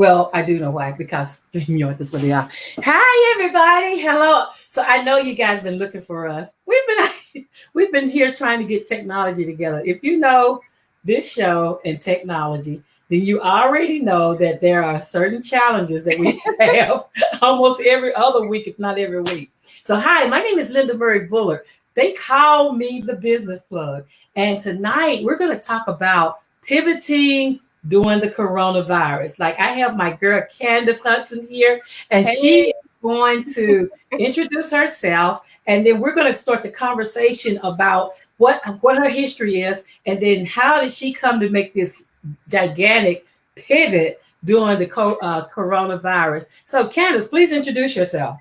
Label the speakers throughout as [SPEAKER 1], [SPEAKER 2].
[SPEAKER 1] Well, I do know why, because StreamYard is where they are. Hi, everybody. Hello. So I know you guys been looking for us. We've been here trying to get technology together. If you know this show and technology, then you already know that there are certain challenges that we have almost every other week, if not every week. So hi, my name is Linda Murray Bullard. They call me the business plug. And tonight we're going to talk about pivoting during the coronavirus. Like I have my girl Kandyce Hudson here, and she
[SPEAKER 2] Hey.
[SPEAKER 1] is going to introduce herself, and then we're going to start the conversation about what her history is, and then how did she come to make this gigantic pivot during the coronavirus. So, Kandyce, please introduce yourself.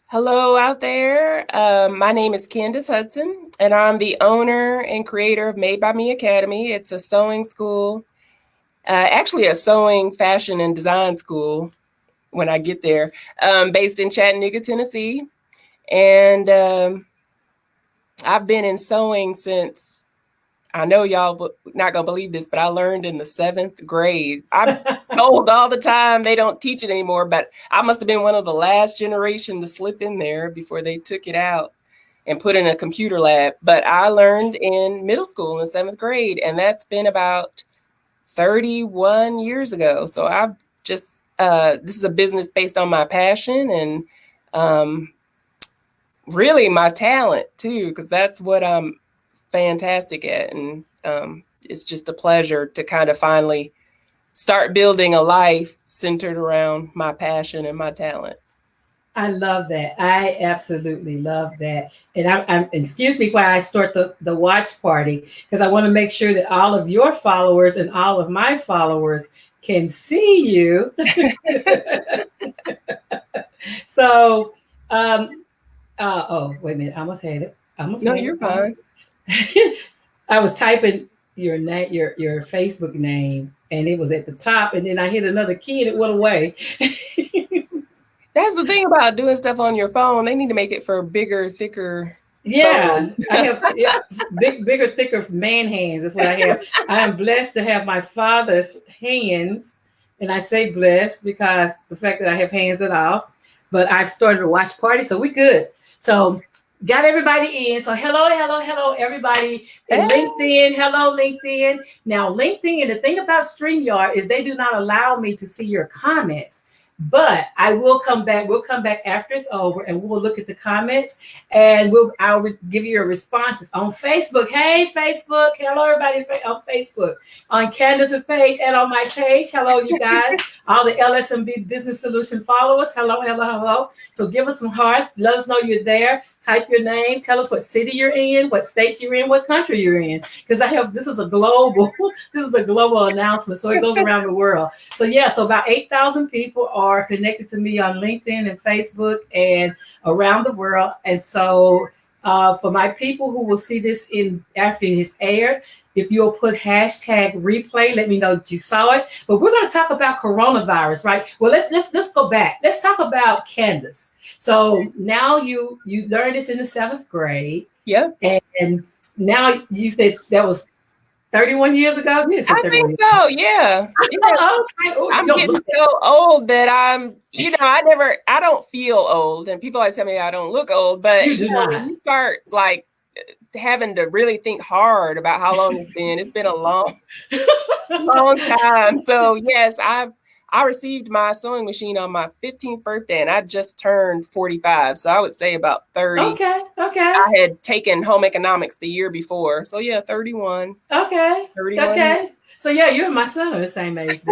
[SPEAKER 2] Hello out there. My name is Kandyce Hudson, and I'm the owner and creator of Made by Me Academy. It's a sewing school, actually a sewing, fashion, and design school when I get there, based in Chattanooga, Tennessee. And I've been in sewing since, I know y'all not going to believe this, but I learned in the 7th grade. I'm told all the time they don't teach it anymore, but I must have been one of the last generation to slip in there before they took it out and put in a computer lab. But I learned in middle school in 7th grade, and that's been about 31 years ago. So I've just, this is a business based on my passion and really my talent too, because that's what I'm fantastic at. And it's just a pleasure to kind of finally start building a life centered around my passion and my talent.
[SPEAKER 1] I love that. I absolutely love that. And I'm excuse me while I start the watch party, because I want to make sure that all of your followers and all of my followers can see you. So, oh, wait a minute. I almost had it.
[SPEAKER 2] No, you're fine.
[SPEAKER 1] I was typing your name, your Facebook name, and it was at the top, and then I hit another key and it went away.
[SPEAKER 2] That's the thing about doing stuff on your phone. They need to make it for bigger, thicker.
[SPEAKER 1] Yeah, I have bigger, thicker man hands. That's what I have. I am blessed to have my father's hands, and I say blessed because the fact that I have hands at all. But I've started a watch party, so we good. So got everybody in. So hello, everybody in LinkedIn. Hello, LinkedIn. Now, LinkedIn, the thing about StreamYard is they do not allow me to see your comments. But I will come back. We'll come back after it's over, and we'll look at the comments, and I'll give you your responses on Facebook. Hey, Facebook! Hello, everybody on Facebook, on Kandyce's page, and on my page. Hello, you guys! All the LSMB Business Solution followers. Hello. So give us some hearts. Let us know you're there. Type your name. Tell us what city you're in, what state you're in, what country you're in. Because this is a global announcement, so it goes around the world. So yeah, so about 8,000 people are connected to me on LinkedIn and Facebook and around the world. And so for my people who will see this after it's aired, if you'll put hashtag replay, let me know that you saw it. But we're going to talk about coronavirus, right? Well, let's go back. Let's talk about Kandyce. So now you learned this in the 7th grade.
[SPEAKER 2] Yeah.
[SPEAKER 1] And now you said that was 31 years ago?
[SPEAKER 2] Yes, I think so, yeah.
[SPEAKER 1] Okay. Ooh,
[SPEAKER 2] I'm getting so old that I don't feel old. And people always tell me I don't look old, but when you start like having to really think hard about how long it's been a long time. So yes, I received my sewing machine on my 15th birthday, and I just turned 45. So I would say about 30.
[SPEAKER 1] Okay.
[SPEAKER 2] I had taken home economics the year before. So yeah, 31.
[SPEAKER 1] Okay.
[SPEAKER 2] 31.
[SPEAKER 1] Okay. So yeah, you and my son are the same age.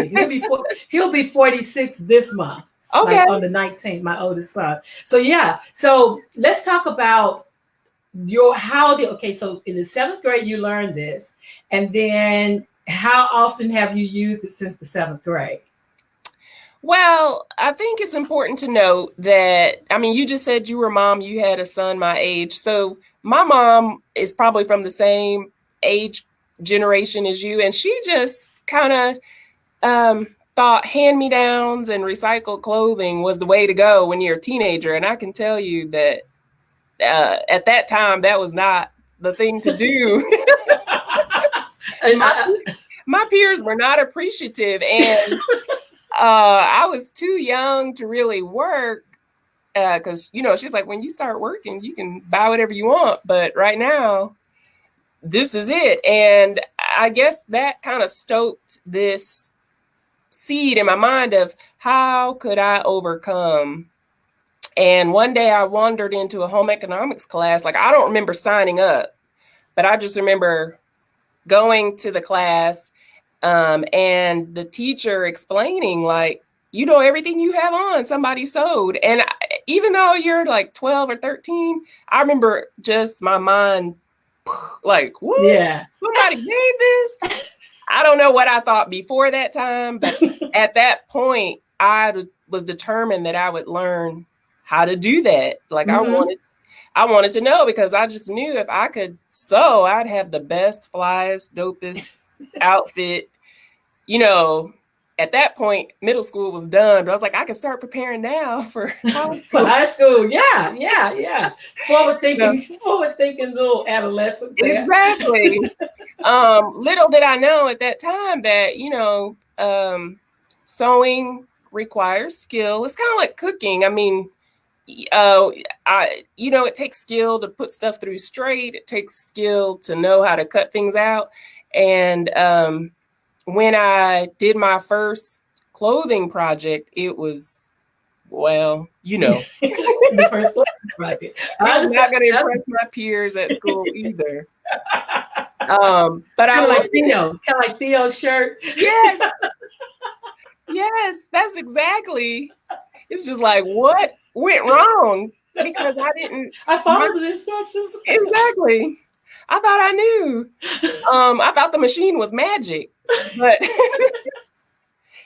[SPEAKER 1] He'll be 46 this month.
[SPEAKER 2] Okay.
[SPEAKER 1] Like on the 19th, my oldest son. So yeah. So let's talk about so in the 7th grade you learned this, and then how often have you used it since the 7th grade?
[SPEAKER 2] Well, I think it's important to note that, you just said you were mom, you had a son my age. So my mom is probably from the same age generation as you. And she just kind of thought hand-me-downs and recycled clothing was the way to go when you're a teenager. And I can tell you that at that time, that was not the thing to do. My peers were not appreciative. And I was too young to really work because, she's like, when you start working, you can buy whatever you want. But right now, this is it. And I guess that kind of stoked this seed in my mind of how could I overcome. And one day I wandered into a home economics class. Like, I don't remember signing up, but I just remember going to the class and the teacher explaining, like, everything you have on, somebody sewed. And even though you're like 12 or 13, I remember just my mind like, what?
[SPEAKER 1] Yeah.
[SPEAKER 2] Somebody made this? I don't know what I thought before that time, but at that point, I was determined that I would learn how to do that. Like, I wanted to know, because I just knew if I could sew, I'd have the best, flyest, dopest outfit. At that point, middle school was done, but I was like, I can start preparing now for
[SPEAKER 1] high school. Yeah. Forward thinking little adolescent there.
[SPEAKER 2] Exactly. Little did I know at that time that, sewing requires skill. It's kind of like cooking. I mean, it takes skill to put stuff through straight. It takes skill to know how to cut things out. And when I did my first clothing project, it was, the
[SPEAKER 1] first clothing project.
[SPEAKER 2] I was not going to impress my peers at school either. But
[SPEAKER 1] kind of like Theo's shirt.
[SPEAKER 2] Yeah. Yes, that's exactly. It's just like, what went wrong? Because
[SPEAKER 1] I followed the instructions.
[SPEAKER 2] Exactly. I thought I knew. I thought the machine was magic, but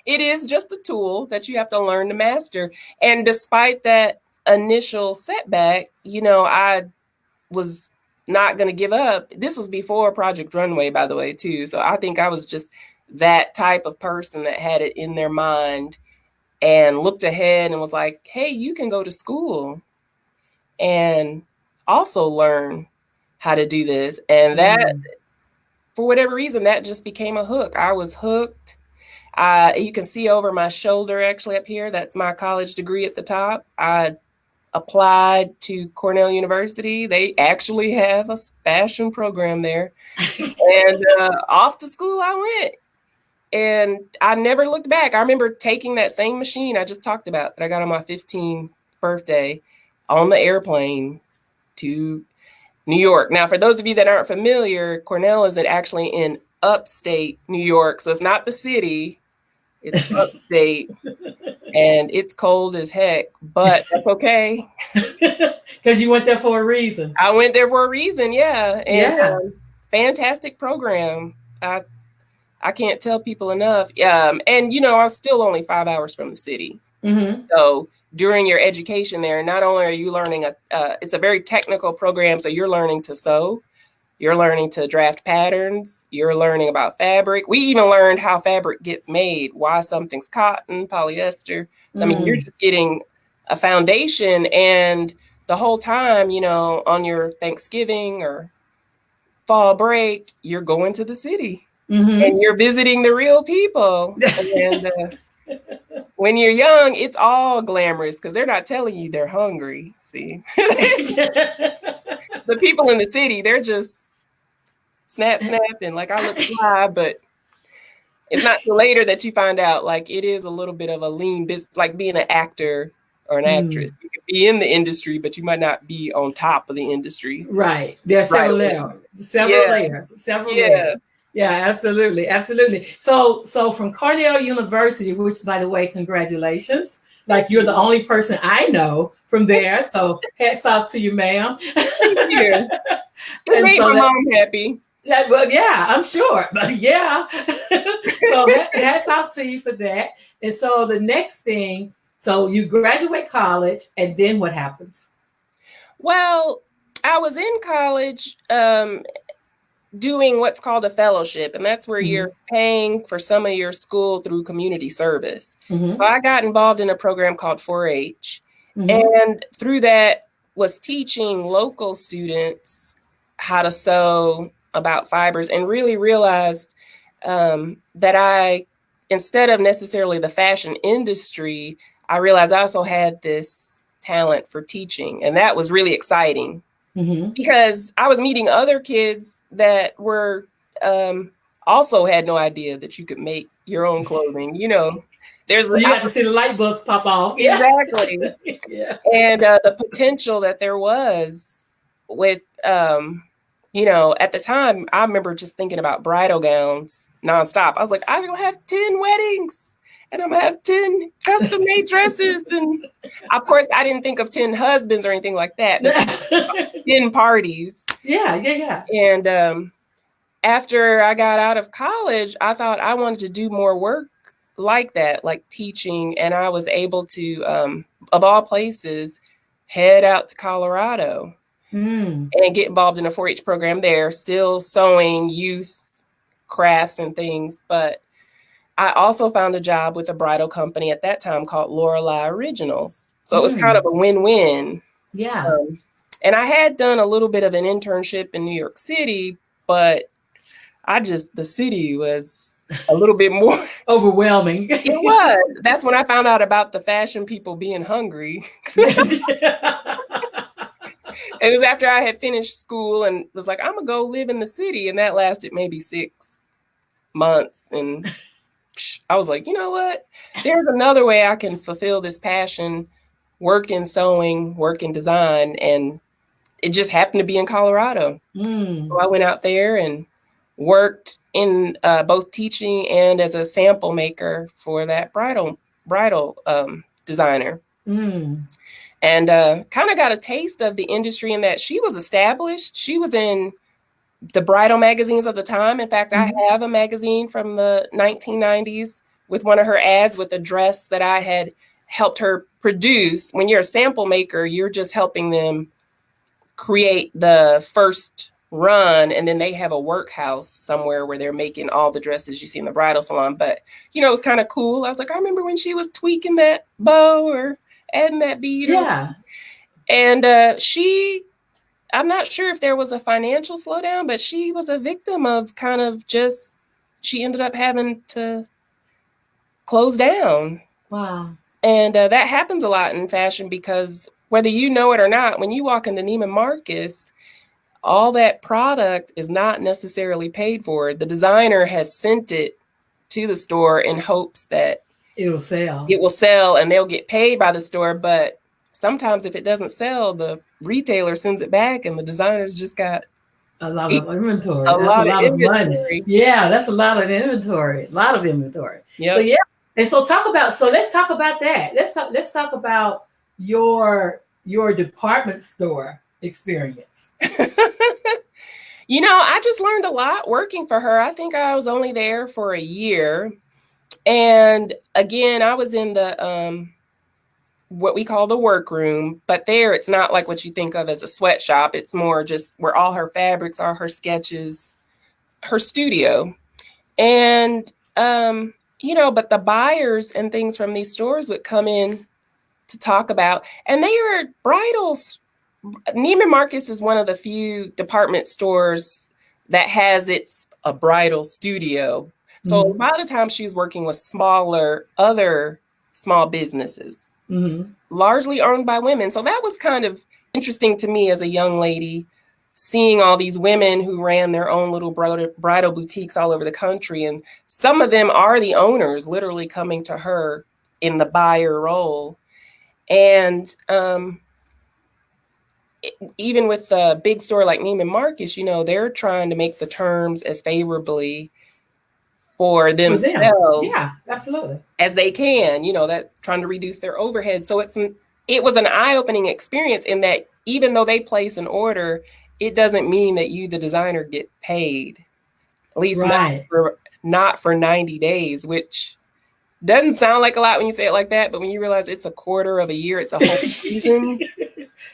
[SPEAKER 2] it is just a tool that you have to learn to master. And despite that initial setback, I was not going to give up. This was before Project Runway, by the way, too. So I think I was just that type of person that had it in their mind and looked ahead and was like, hey, you can go to school and also learn how to do this. And that, for whatever reason, that just became a hook. I was hooked. You can see over my shoulder, actually, up here, that's my college degree at the top. I applied to Cornell University. They actually have a fashion program there. And off to school I went. And I never looked back. I remember taking that same machine I just talked about that I got on my 15th birthday on the airplane to New York. Now, for those of you that aren't familiar, Cornell is actually in upstate New York. So it's not the city. It's upstate. And it's cold as heck, but that's okay.
[SPEAKER 1] Because you went there for a reason.
[SPEAKER 2] I went there for a reason, yeah. And fantastic program. I can't tell people enough. And, I was still only 5 hours from the city.
[SPEAKER 1] Mm-hmm.
[SPEAKER 2] So during your education there, not only are you learning, it's a very technical program. So you're learning to sew. You're learning to draft patterns. You're learning about fabric. We even learned how fabric gets made, why something's cotton, polyester. So, I mean, you're just getting a foundation. And the whole time, on your Thanksgiving or fall break, you're going to the city and you're visiting the real people. And when you're young, it's all glamorous because they're not telling you they're hungry. See, the people in the city, they're just snapping like I look fly, but it's not till later that you find out like it is a little bit of a lean business, like being an actor or an actress. You can be in the industry, but you might not be on top of the industry.
[SPEAKER 1] Right. There are several layers. Several layers. Yeah, absolutely. So from Cornell University, which, by the way, congratulations. Like, you're the only person I know from there. So hats off to you, ma'am.
[SPEAKER 2] Thank you. It made my mom happy.
[SPEAKER 1] Well, yeah, I'm sure. But yeah. So hats off to you for that. And so the next thing, so you graduate college, and then what happens?
[SPEAKER 2] Well, I was in college doing what's called a fellowship, and that's where you're paying for some of your school through community service. So I got involved in a program called 4-H, and through that was teaching local students how to sew, about fibers, and really realized that I instead of necessarily the fashion industry, I realized I also had this talent for teaching. And that was really exciting because I was meeting other kids that were also had no idea that you could make your own clothing. You know,
[SPEAKER 1] so you got to see the light bulbs pop off.
[SPEAKER 2] Exactly.
[SPEAKER 1] Yeah.
[SPEAKER 2] And the potential that there was with, you know, at the time, I remember just thinking about bridal gowns nonstop. I was like, I'm going to have 10 weddings and I'm going to have 10 custom made dresses. And of course, I didn't think of 10 husbands or anything like that, but 10 parties.
[SPEAKER 1] Yeah, yeah, yeah.
[SPEAKER 2] And after I got out of college, I thought I wanted to do more work like that, like teaching. And I was able to, of all places, head out to Colorado and get involved in a 4-H program there, still sewing youth crafts and things. But I also found a job with a bridal company at that time called Lorelei Originals. So it was kind of a win-win.
[SPEAKER 1] Yeah.
[SPEAKER 2] And I had done a little bit of an internship in New York City, but the city was a little bit more
[SPEAKER 1] overwhelming.
[SPEAKER 2] It was. That's when I found out about the fashion people being hungry. It was after I had finished school and was like, I'm going to go live in the city. And that lasted maybe 6 months. And I was like, you know what? There's another way I can fulfill this passion, work in sewing, work in design. And it just happened to be in Colorado. So I went out there and worked in both teaching and as a sample maker for that bridal designer. And kind of got a taste of the industry in that she was established. She was in the bridal magazines of the time. In fact, I have a magazine from the 1990s with one of her ads with a dress that I had helped her produce. When you're a sample maker, you're just helping them create the first run, and then they have a workhouse somewhere where they're making all the dresses you see in the bridal salon. But, you know, it was kind of cool. I was like, I remember when she was tweaking that bow or adding that bead.
[SPEAKER 1] Yeah.
[SPEAKER 2] And I'm not sure if there was a financial slowdown, but she was a victim of kind of just, she ended up having to close down.
[SPEAKER 1] Wow.
[SPEAKER 2] And that happens a lot in fashion because whether you know it or not, when you walk into Neiman Marcus, all that product is not necessarily paid for. The designer has sent it to the store in hopes that
[SPEAKER 1] it will sell.
[SPEAKER 2] It will sell and they'll get paid by the store. But sometimes if it doesn't sell, the retailer sends it back and the designer's just got
[SPEAKER 1] a lot of inventory.
[SPEAKER 2] A lot of
[SPEAKER 1] money. Yeah, that's a lot of inventory. A lot of inventory.
[SPEAKER 2] Yep.
[SPEAKER 1] So yeah. And so let's talk about that. Let's talk about your department store experience.
[SPEAKER 2] You know, I just learned a lot working for her. I think I was only there for a year. And again, I was in the what we call the workroom, but there it's not like what you think of as a sweatshop. It's more just where all her fabrics are, her sketches, her studio. And you know, but the buyers and things from these stores would come in to talk about, and they are bridals. Neiman Marcus is one of the few department stores that has a bridal studio. So a lot of times she's working with other small businesses, largely owned by women. So that was kind of interesting to me as a young lady, seeing all these women who ran their own little bridal boutiques all over the country. And some of them are the owners, literally coming to her in the buyer role. And even with a big store like Neiman Marcus, you know, they're trying to make the terms as favorably for themselves,
[SPEAKER 1] yeah, absolutely,
[SPEAKER 2] as they can, you know, that trying to reduce their overhead. So it was an eye-opening experience in that even though they place an order, it doesn't mean that you, the designer, get paid, at least not for 90 days, which doesn't sound like a lot when you say it like that, but when you realize it's a quarter of a year, it's a whole season.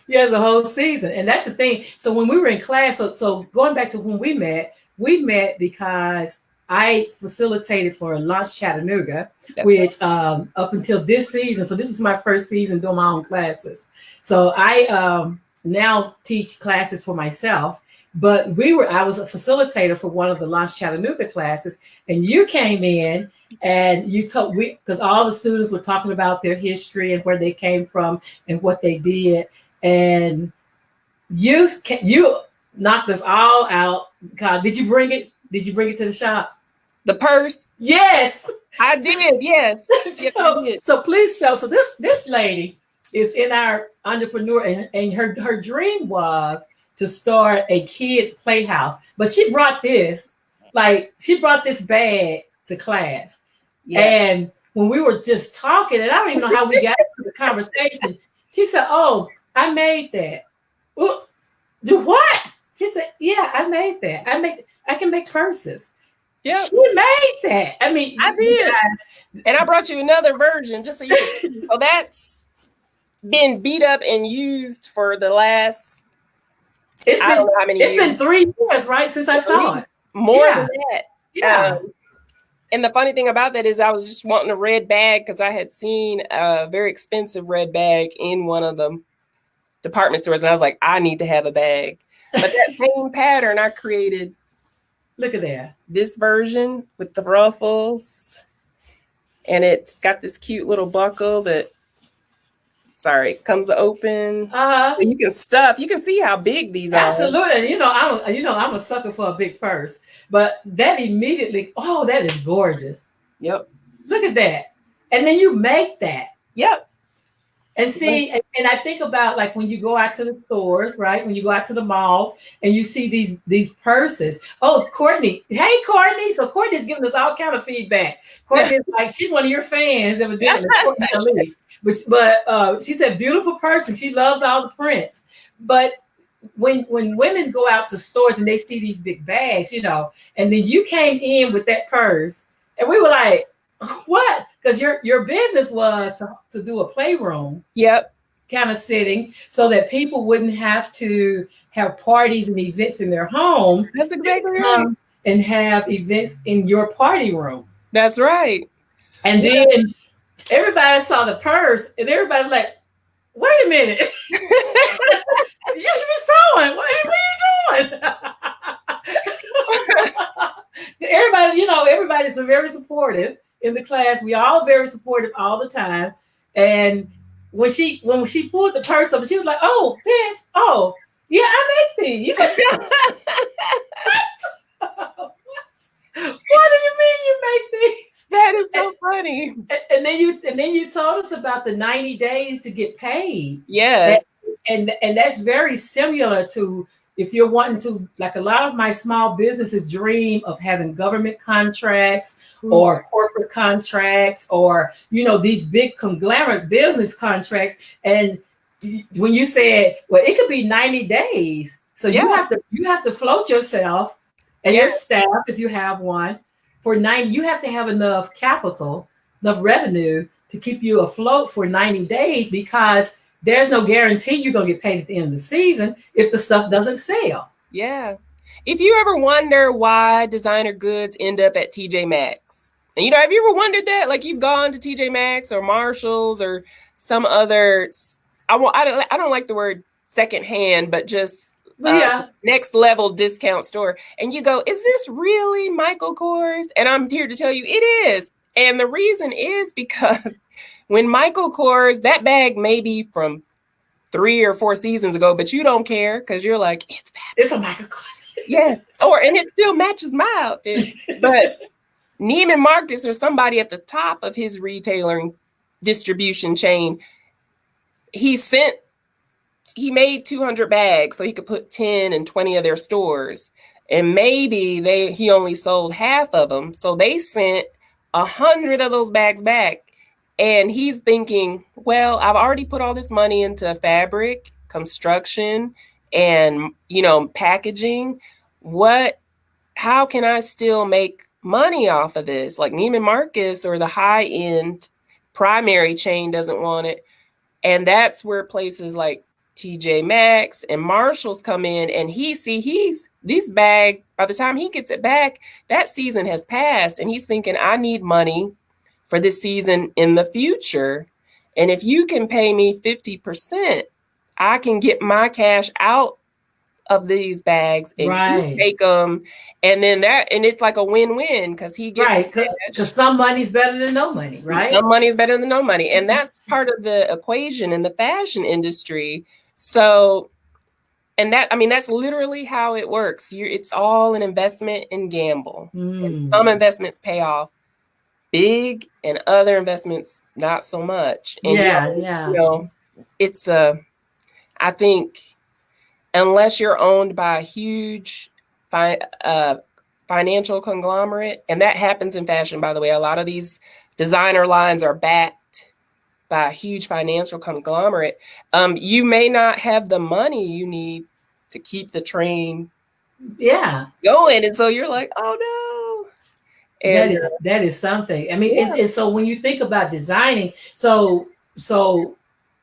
[SPEAKER 1] Yeah, it's a whole season. And that's the thing. So when we were in class, so going back to when we met because I facilitated for Launch Chattanooga, which up until this season, so this is my first season doing my own classes. So I now teach classes for myself. But I was a facilitator for one of the Launch Chattanooga classes, and you came in and you told because all the students were talking about their history and where they came from and what they did, and you knocked us all out. God, did you bring it? Did you bring it to the shop?
[SPEAKER 2] The purse?
[SPEAKER 1] Yes,
[SPEAKER 2] I did. Yes. Yes, I did.
[SPEAKER 1] So please show. So this lady is in our entrepreneur, and her dream was to start a kids playhouse, but she brought this bag to class. Yes. And when we were just talking, and I don't even know how we got into the conversation, she said, "Oh, I made that." Well, do what? She said, "Yeah, I made that. I can make purses." Yeah, she made that. I mean,
[SPEAKER 2] I did. And I brought you another version just so you can see. So that's been beat up and used for the last, I don't know how many years.
[SPEAKER 1] It's been 3 years, right, since I saw it.
[SPEAKER 2] More than that. Yeah. And the funny thing about that is I was just wanting a red bag because I had seen a very expensive red bag in one of the department stores. And I was like, I need to have a bag. But that same pattern I created.
[SPEAKER 1] Look at that.
[SPEAKER 2] This version with the ruffles. And it's got this cute little buckle that, comes open. And you can stuff. You can see how big these are.
[SPEAKER 1] Absolutely. You know, I'm a sucker for a big purse. But that immediately, that is gorgeous.
[SPEAKER 2] Yep.
[SPEAKER 1] Look at that. And then you make that.
[SPEAKER 2] Yep.
[SPEAKER 1] And see, and I think about like when you go out to the stores, right? When you go out to the malls and you see these purses. Oh, Courtney. Hey, Courtney. So Courtney's giving us all kind of feedback. Courtney's like, she's one of your fans, evidently. Courtney Elise. But she said, beautiful person. She loves all the prints. But when women go out to stores and they see these big bags, and then you came in with that purse, and we were like, what? Because your business was to do a playroom.
[SPEAKER 2] Yep.
[SPEAKER 1] Kind of setting so that people wouldn't have to have parties and events in their homes.
[SPEAKER 2] That's exactly right.
[SPEAKER 1] And have events in your party room.
[SPEAKER 2] That's right.
[SPEAKER 1] And then everybody saw the purse and everybody's like, wait a minute. You should be sewing. What are you doing? Everybody's very supportive in the class. We all very supportive all the time. And when she pulled the purse up, she was like, "Oh, this, yeah, I make these." What do you mean you make these?
[SPEAKER 2] That is so funny.
[SPEAKER 1] And then you told us about the 90 days to get paid.
[SPEAKER 2] Yes.
[SPEAKER 1] And that's very similar to if you're wanting to, like a lot of my small businesses dream of having government contracts or corporate contracts or, these big conglomerate business contracts. And when you said, well, it could be 90 days. So you have to float yourself and your staff, if you have one, for 90, you have to have enough capital, enough revenue to keep you afloat for 90 days because there's no guarantee you're going to get paid at the end of the season if the stuff doesn't sell.
[SPEAKER 2] Yeah. If you ever wonder why designer goods end up at TJ Maxx, and have you ever wondered that? Like you've gone to TJ Maxx or Marshall's or some other, I don't like the word secondhand, but just next level discount store. And you go, is this really Michael Kors? And I'm here to tell you it is. And the reason is because when Michael Kors, that bag may be from 3 or 4 seasons ago, but you don't care because you're like, it's bad.
[SPEAKER 1] It's a Michael Kors.
[SPEAKER 2] Yes. And it still matches my outfit. But Neiman Marcus or somebody at the top of his retailing distribution chain, he made 200 bags so he could put 10 and 20 of their stores. And maybe he only sold half of them. So they sent 100 of those bags back. And he's thinking, well, I've already put all this money into fabric, construction, and, packaging. How can I still make money off of this? Like Neiman Marcus or the high-end primary chain doesn't want it. And that's where places like TJ Maxx and Marshall's come in, and this bag, by the time he gets it back, that season has passed, and he's thinking, I need money for this season in the future. And if you can pay me 50%, I can get my cash out of these bags and you take them, and then it's like a win-win because he gets
[SPEAKER 1] because some money's better than no money, right?
[SPEAKER 2] Some money is better than no money, and that's part of the equation in the fashion industry. So, and that's literally how it works. It's all an investment and gamble. And some investments pay off big, and other investments not so much. And it's I think unless you're owned by a huge financial conglomerate, and that happens in fashion, by the way. A lot of these designer lines are backed by a huge financial conglomerate. You may not have the money you need to keep the train going. And so you're like, oh no. And
[SPEAKER 1] that is something. I mean, and so when you think about designing, so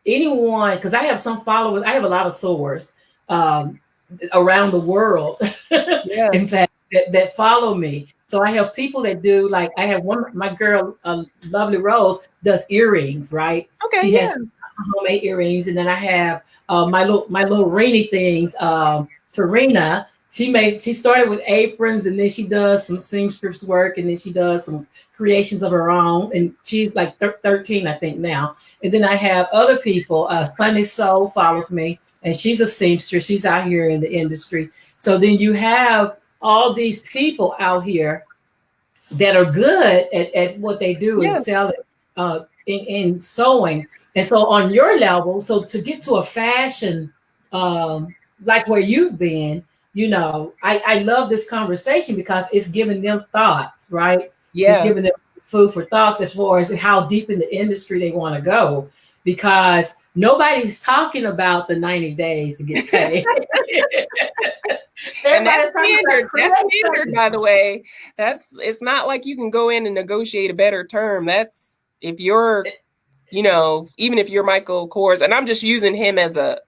[SPEAKER 1] anyone, because I have some followers, I have a lot of sewers around the world, in fact, that follow me. So I have people that do, like, I have my girl, Lovely Rose, does earrings, right?
[SPEAKER 2] Okay,
[SPEAKER 1] she has homemade earrings, and then I have my little rainy things. Tarina, she started with aprons, and then she does some seamstress work, and then she does some creations of her own, and she's like 13, I think, now. And then I have other people. Sunny Soul follows me, and she's a seamstress. She's out here in the industry. So then you have all these people out here that are good at what they do and sell it in sewing. And so on your level, so to get to a fashion like where you've been, I love this conversation because it's giving them thoughts, right? It's giving them food for thoughts as far as how deep in the industry they want to go, because nobody's talking about the 90 days to get paid.
[SPEAKER 2] And that's standard. That's standard, by the way. It's not like you can go in and negotiate a better term. That's if you're, even if you're Michael Kors, and I'm just using him as a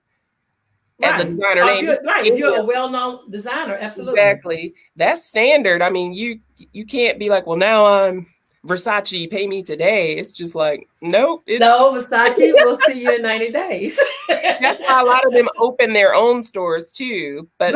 [SPEAKER 2] designer name.
[SPEAKER 1] If you're a well-known designer, absolutely.
[SPEAKER 2] Exactly. That's standard. I mean, you can't be like, well, now I'm Versace, pay me today. It's just like, nope.
[SPEAKER 1] No, Versace will see you in 90 days.
[SPEAKER 2] That's why a lot of them open their own stores too. But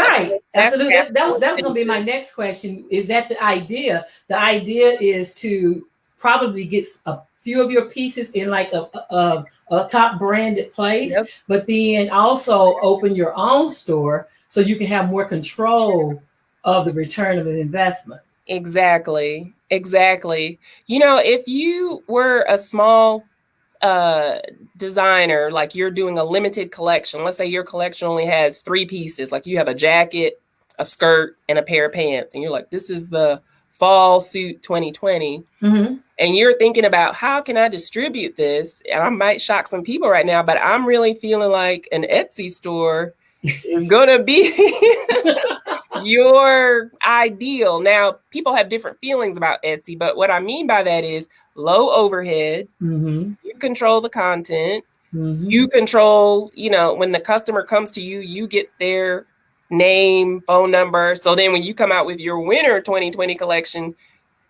[SPEAKER 1] absolutely. That was going to be my next question. Is that the idea? The idea is to probably get a few of your pieces in like a top branded place, but then also open your own store so you can have more control of the return of an investment.
[SPEAKER 2] Exactly. If you were a small designer, like you're doing a limited collection, let's say your collection only has 3 pieces, like you have a jacket, a skirt, and a pair of pants, and you're like, this is the fall suit 2020. And you're thinking about, how can I distribute this? And I might shock some people right now, but I'm really feeling like an Etsy store is gonna be your ideal. Now, people have different feelings about Etsy, but what I mean by that is low overhead. You control the content. You control, when the customer comes to you, you get their name, phone number. So then when you come out with your winter 2020 collection,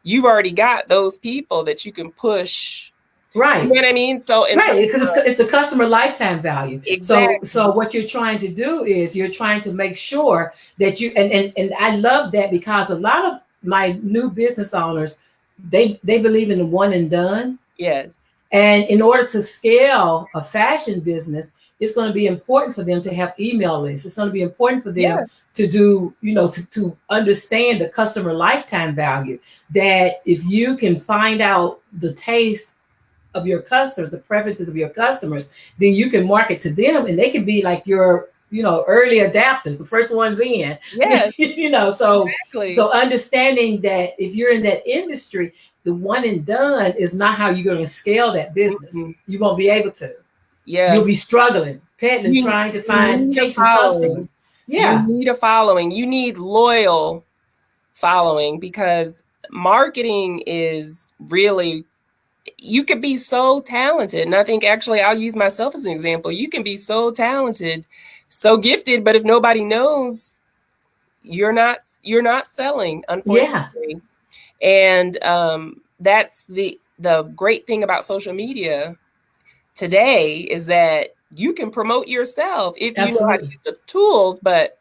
[SPEAKER 2] you've already got those people that you can push.
[SPEAKER 1] Right.
[SPEAKER 2] You know what I mean? So
[SPEAKER 1] because it's the customer lifetime value.
[SPEAKER 2] Exactly.
[SPEAKER 1] So what you're trying to do is you're trying to make sure that you and I love that, because a lot of my new business owners, they believe in the one and done.
[SPEAKER 2] Yes.
[SPEAKER 1] And in order to scale a fashion business, it's going to be important for them to have email lists. It's going to be important for them to do, to understand the customer lifetime value. That if you can find out the taste of your customers, the preferences of your customers, then you can market to them, and they can be like your, early adapters, the first ones in. So understanding that if you're in that industry, the one and done is not how you're going to scale that business. You won't be able to. You'll be struggling, peddling, trying to find chasing customers.
[SPEAKER 2] You need a following. You need loyal following, because marketing is really, you could be so talented. And I think actually I'll use myself as an example. You can be so talented, so gifted, but if nobody knows, you're not selling, unfortunately. And that's the great thing about social media today, is that you can promote yourself if you know how to use the tools. But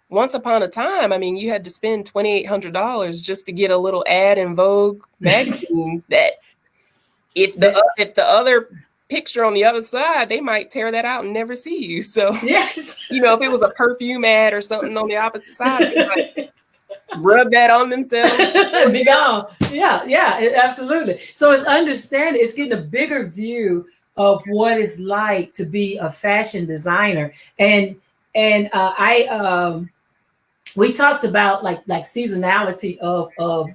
[SPEAKER 2] once upon a time, I mean, you had to spend $2,800 just to get a little ad in Vogue magazine that if the other picture on the other side, they might tear that out and never see you. So,
[SPEAKER 1] yes,
[SPEAKER 2] you know, if it was a perfume ad or something on the opposite side, they might rub that on themselves.
[SPEAKER 1] be gone. Absolutely. So it's understanding, it's getting a bigger view of what it's like to be a fashion designer. And we talked about like seasonality of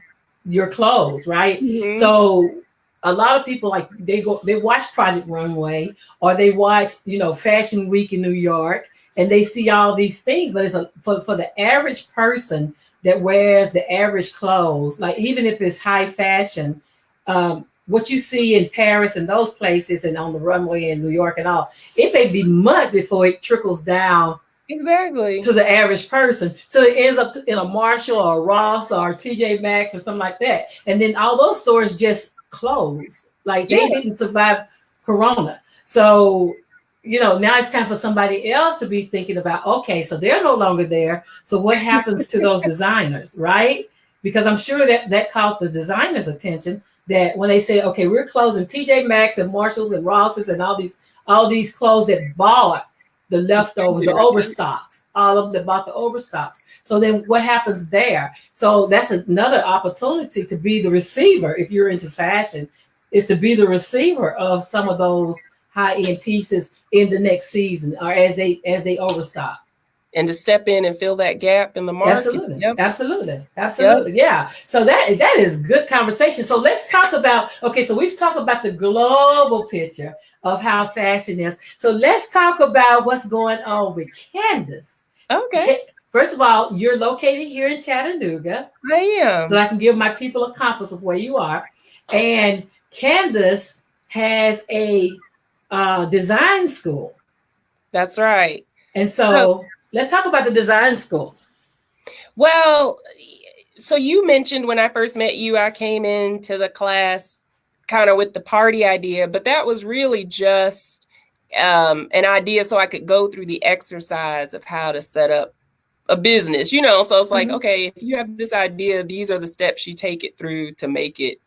[SPEAKER 1] your clothes, right?
[SPEAKER 2] Mm-hmm.
[SPEAKER 1] So a lot of people, like, they watch Project Runway, or they watch, Fashion Week in New York, and they see all these things. But it's for the average person that wears the average clothes, like, even if it's high fashion, what you see in Paris and those places, and on the runway in New York and all, it may be months before it trickles down
[SPEAKER 2] exactly
[SPEAKER 1] to the average person. So it ends up in a Marshall or a Ross or TJ Maxx or something like that. And then all those stores just closed. Like, they didn't survive Corona. So, now it's time for somebody else to be thinking about, okay, so they're no longer there. So what happens to those designers, right? Because I'm sure that caught the designers' attention, that when they say, okay, we're closing TJ Maxx and Marshalls and Rosses and all these clothes that bought the leftovers, the overstocks, all of them bought the overstocks. So then what happens there? So that's another opportunity to be the receiver. If you're into fashion, is to be the receiver of some of those high-end pieces in the next season, or as they overstock.
[SPEAKER 2] And to step in and fill that gap in the market.
[SPEAKER 1] Absolutely.
[SPEAKER 2] Yep.
[SPEAKER 1] Absolutely. Yeah. So that is good conversation. So let's talk about, okay, so we've talked about the global picture of how fashion is. So let's talk about what's going on with Kandyce.
[SPEAKER 2] Okay.
[SPEAKER 1] First of all, you're located here in Chattanooga.
[SPEAKER 2] I am.
[SPEAKER 1] So I can give my people a compass of where you are. And Kandyce has a design school.
[SPEAKER 2] That's right.
[SPEAKER 1] And so let's talk about the design school.
[SPEAKER 2] Well, so you mentioned when I first met you, I came into the class kind of with the party idea, but that was really just an idea so I could go through the exercise of how to set up a business, So it's like, okay, if you have this idea, these are the steps you take it through to make it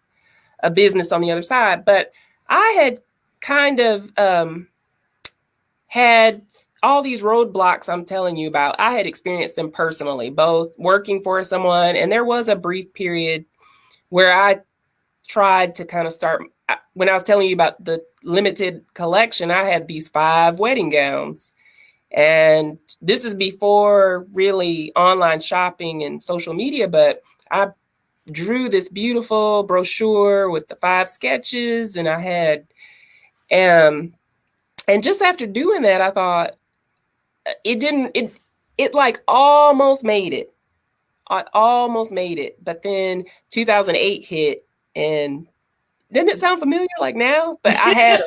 [SPEAKER 2] a business on the other side. But I had kind of had all these roadblocks I'm telling you about. I had experienced them personally, both working for someone, and there was a brief period where I tried to kind of start, when I was telling you about the limited collection, I had these 5 wedding gowns. And this is before really online shopping and social media, but I drew this beautiful brochure with the 5 sketches, and I had, and just after doing that, I thought it like almost made it. I almost made it, but then 2008 hit, and didn't it sound familiar like now? But I had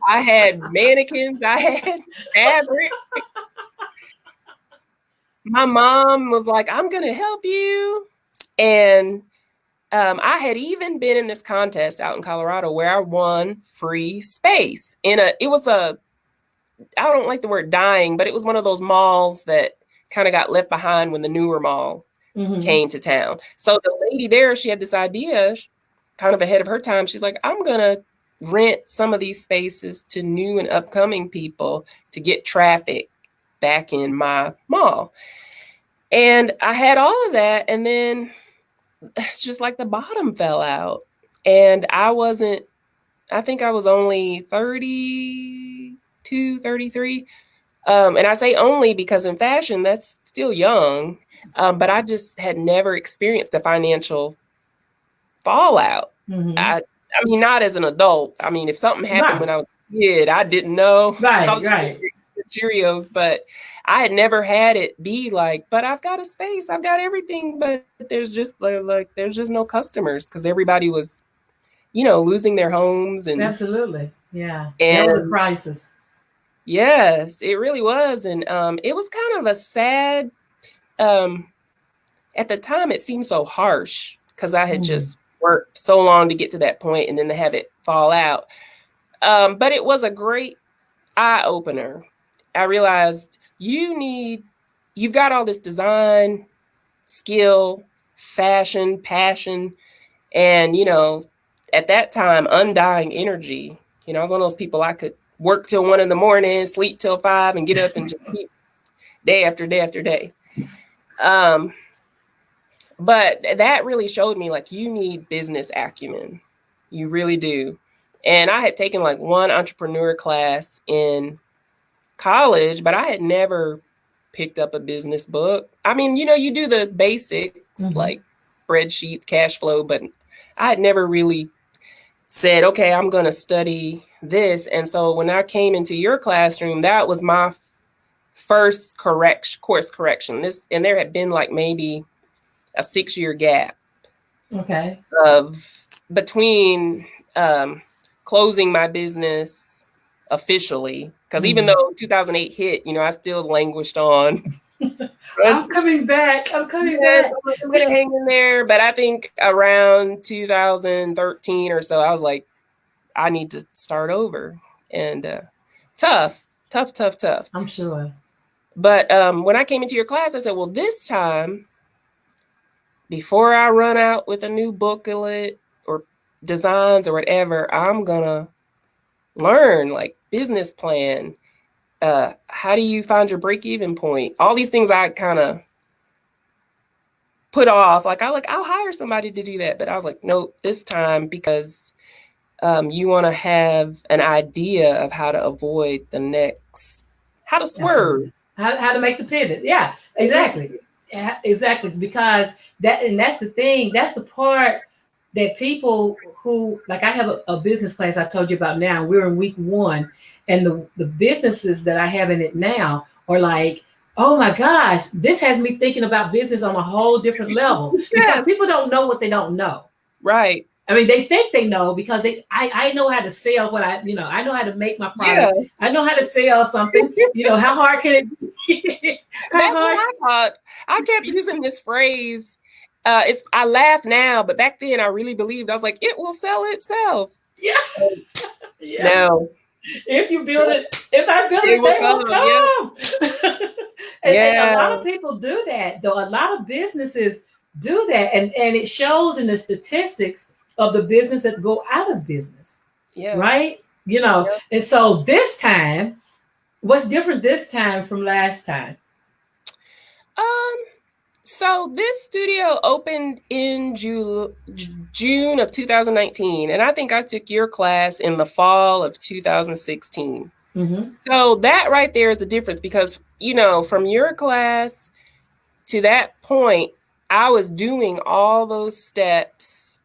[SPEAKER 2] I had mannequins, I had fabric. My mom was like, I'm going to help you. And I had even been in this contest out in Colorado where I won free space I don't like the word dying, but it was one of those malls that kind of got left behind when the newer mall came to town. So the lady there, she had this idea, kind of ahead of her time. She's like, I'm going to rent some of these spaces to new and upcoming people to get traffic back in my mall. And I had all of that, and then it's just like the bottom fell out. And I think I was only 32, 33. And I say only because in fashion, that's still young. But I just had never experienced a financial fallout. I mean, not as an adult. I mean, if something happened when I was a kid, I didn't know.
[SPEAKER 1] Right.
[SPEAKER 2] Cheerios, but I had never had it be like, but I've got a space, I've got everything, but there's just like there's just no customers because everybody was, losing their homes. And
[SPEAKER 1] absolutely, yeah,
[SPEAKER 2] and
[SPEAKER 1] that was a crisis.
[SPEAKER 2] Yes, it really was. And it was kind of a sad, at the time it seemed so harsh because I had just worked so long to get to that point and then to have it fall out. But it was a great eye opener. I realized you need you've got all this design, skill, fashion, passion, and, you know, at that time, undying energy. You know, I was one of those people, I could work till 1 a.m, sleep till 5, and get up and just keep day after day after day. But that really showed me, like, you need business acumen. You really do. And I had taken like one entrepreneur class in college, but I had never picked up a business book. I mean, you know, you do the basics, like spreadsheets, cash flow, but I had never really said, okay, I'm going to study this. And so when I came into your classroom, that was my first course correction. And there had been like maybe a 6-year gap.
[SPEAKER 1] Okay.
[SPEAKER 2] Of between closing my business officially, because even though 2008 hit, you know, I still languished on.
[SPEAKER 1] I'm coming back. I'm coming back.
[SPEAKER 2] I'm gonna hang in there. But I think around 2013 or so, I was like, I need to start over. And tough.
[SPEAKER 1] I'm sure.
[SPEAKER 2] But when I came into your class, I said, well, this time, before I run out with a new booklet or designs or whatever, I'm gonna learn like business plan. How do you find your break-even point? All these things I kind of put off. I'll hire somebody to do that. But I was like, nope, this time, because you want to have an idea of how to avoid the next, how to swerve.
[SPEAKER 1] How to make the pivot. Yeah, exactly. Yeah, exactly. Because that's the thing. That's the part that people who, like, I have a business class I told you about now. We're in week 1, and the businesses that I have in it now are like, oh my gosh, this has me thinking about business on a whole different level. Because people don't know what they don't know.
[SPEAKER 2] Right.
[SPEAKER 1] I mean, they think they know because I know how to sell what I know how to make my product. Yeah. I know how to sell something. How hard can it be?
[SPEAKER 2] That's what I thought. I kept using this phrase. I laugh now, but back then I really believed. I was like, it will sell itself.
[SPEAKER 1] Yeah.
[SPEAKER 2] No.
[SPEAKER 1] If you build it, if I build it, they will come. And a lot of people do that, though. A lot of businesses do that, and it shows in the statistics of the business that go out of business. Yeah. Right? And so this time, what's different this time from last time?
[SPEAKER 2] So this studio opened in June of 2019, and I think I took your class in the fall of 2016. So that right there is the difference, because, from your class to that point, I was doing all those steps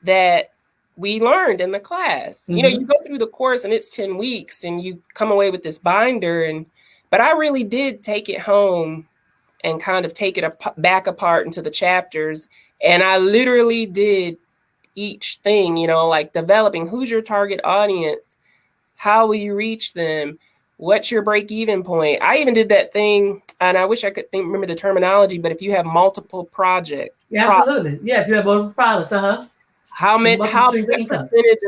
[SPEAKER 2] that we learned in the class. You go through the course and it's 10 weeks and you come away with this binder, but I really did take it home and kind of take it back apart into the chapters. And I literally did each thing, like developing who's your target audience, how will you reach them, what's your break-even point. I even did that thing, and I wish I could remember the terminology, but if you have multiple projects.
[SPEAKER 1] Yeah, absolutely. Yeah, if you have multiple products,
[SPEAKER 2] How percentage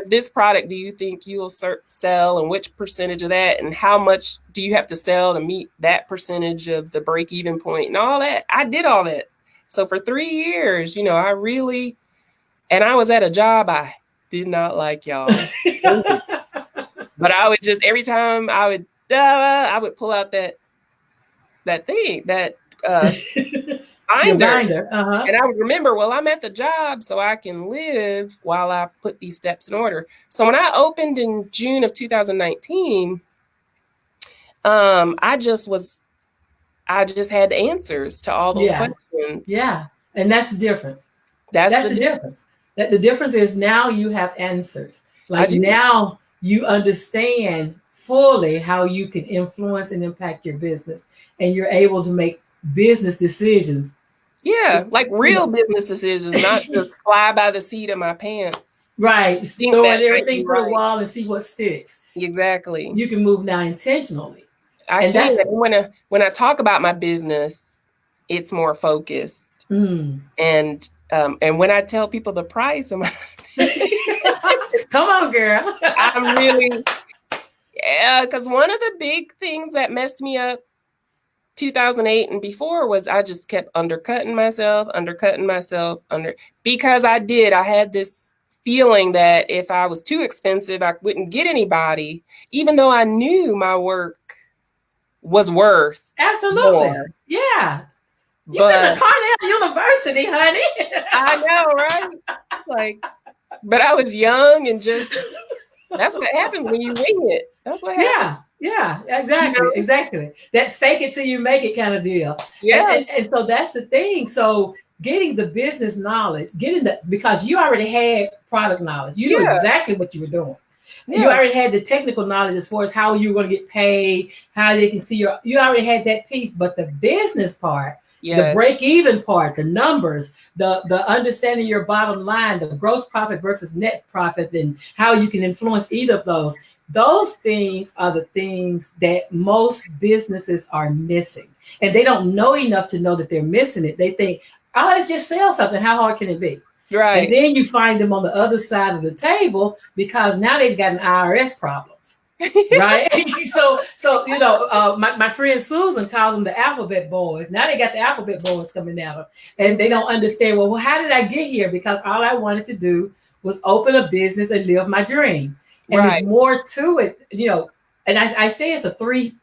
[SPEAKER 2] of this product do you think you'll sell, and which percentage of that, and how much do you have to sell to meet that percentage of the break-even point, and all that? I did all that. So for 3 years, I really, and I was at a job I did not like, y'all. But I would just, every time I would pull out that thing, that binder. And I would remember, well, I'm at the job so I can live while I put these steps in order. So when I opened in June of 2019, I just had the answers to all those questions.
[SPEAKER 1] Yeah. And that's the difference. That's the difference. That the difference is now you have answers. Like now you understand fully how you can influence and impact your business, and you're able to make business decisions.
[SPEAKER 2] Yeah, like real business decisions, not just fly by the seat of my pants.
[SPEAKER 1] Right. Throwing everything through the wall and see what sticks.
[SPEAKER 2] Exactly.
[SPEAKER 1] You can move now intentionally.
[SPEAKER 2] I can. When I talk about my business, it's more focused. And when I tell people the price of my
[SPEAKER 1] come on, girl.
[SPEAKER 2] I'm really, because one of the big things that messed me up 2008 and before was I just kept undercutting myself, because I had this feeling that if I was too expensive, I wouldn't get anybody, even though I knew my work was worth
[SPEAKER 1] Absolutely.
[SPEAKER 2] more.
[SPEAKER 1] Yeah. You've been to Cornell University, honey.
[SPEAKER 2] I know, right? Like, but I was young and just, that's what happens when you wing it. That's what happens.
[SPEAKER 1] Yeah, exactly. You know? Exactly. That's fake it till you make it kind of deal.
[SPEAKER 2] Yeah.
[SPEAKER 1] And so that's the thing. So getting the business knowledge, because you already had product knowledge. You knew exactly what you were doing. Yeah. You already had the technical knowledge as far as how you were going to get paid, how they can see you already had that piece, but the business part, the break-even part, the numbers, the understanding your bottom line, the gross profit versus net profit, and how you can influence either of those things are the things that most businesses are missing. And they don't know enough to know that they're missing it. They think, oh, let's just sell something. How hard can it be?
[SPEAKER 2] Right.
[SPEAKER 1] And then you find them on the other side of the table because now they've got an IRS problems. Right. so you know, my friend Susan calls them the alphabet boys. Now they got the alphabet boys coming at them, and they don't understand. Well, how did I get here? Because all I wanted to do was open a business and live my dream. And there's more to it, you know. And I say it's a three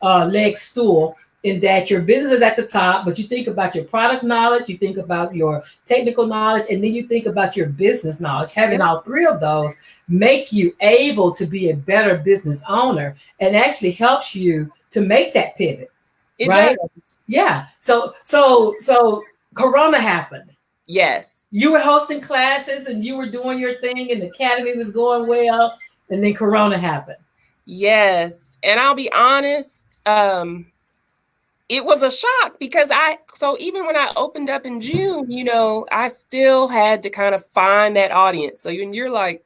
[SPEAKER 1] leg stool, in that your business is at the top, but you think about your product knowledge, you think about your technical knowledge, and then you think about your business knowledge. Having all three of those make you able to be a better business owner, and actually helps you to make that pivot. Right? Yeah. So Corona happened.
[SPEAKER 2] Yes.
[SPEAKER 1] You were hosting classes and you were doing your thing and the academy was going well, and then Corona happened.
[SPEAKER 2] Yes. And I'll be honest, it was a shock because so even when I opened up in June, you know, I still had to kind of find that audience. So you're like,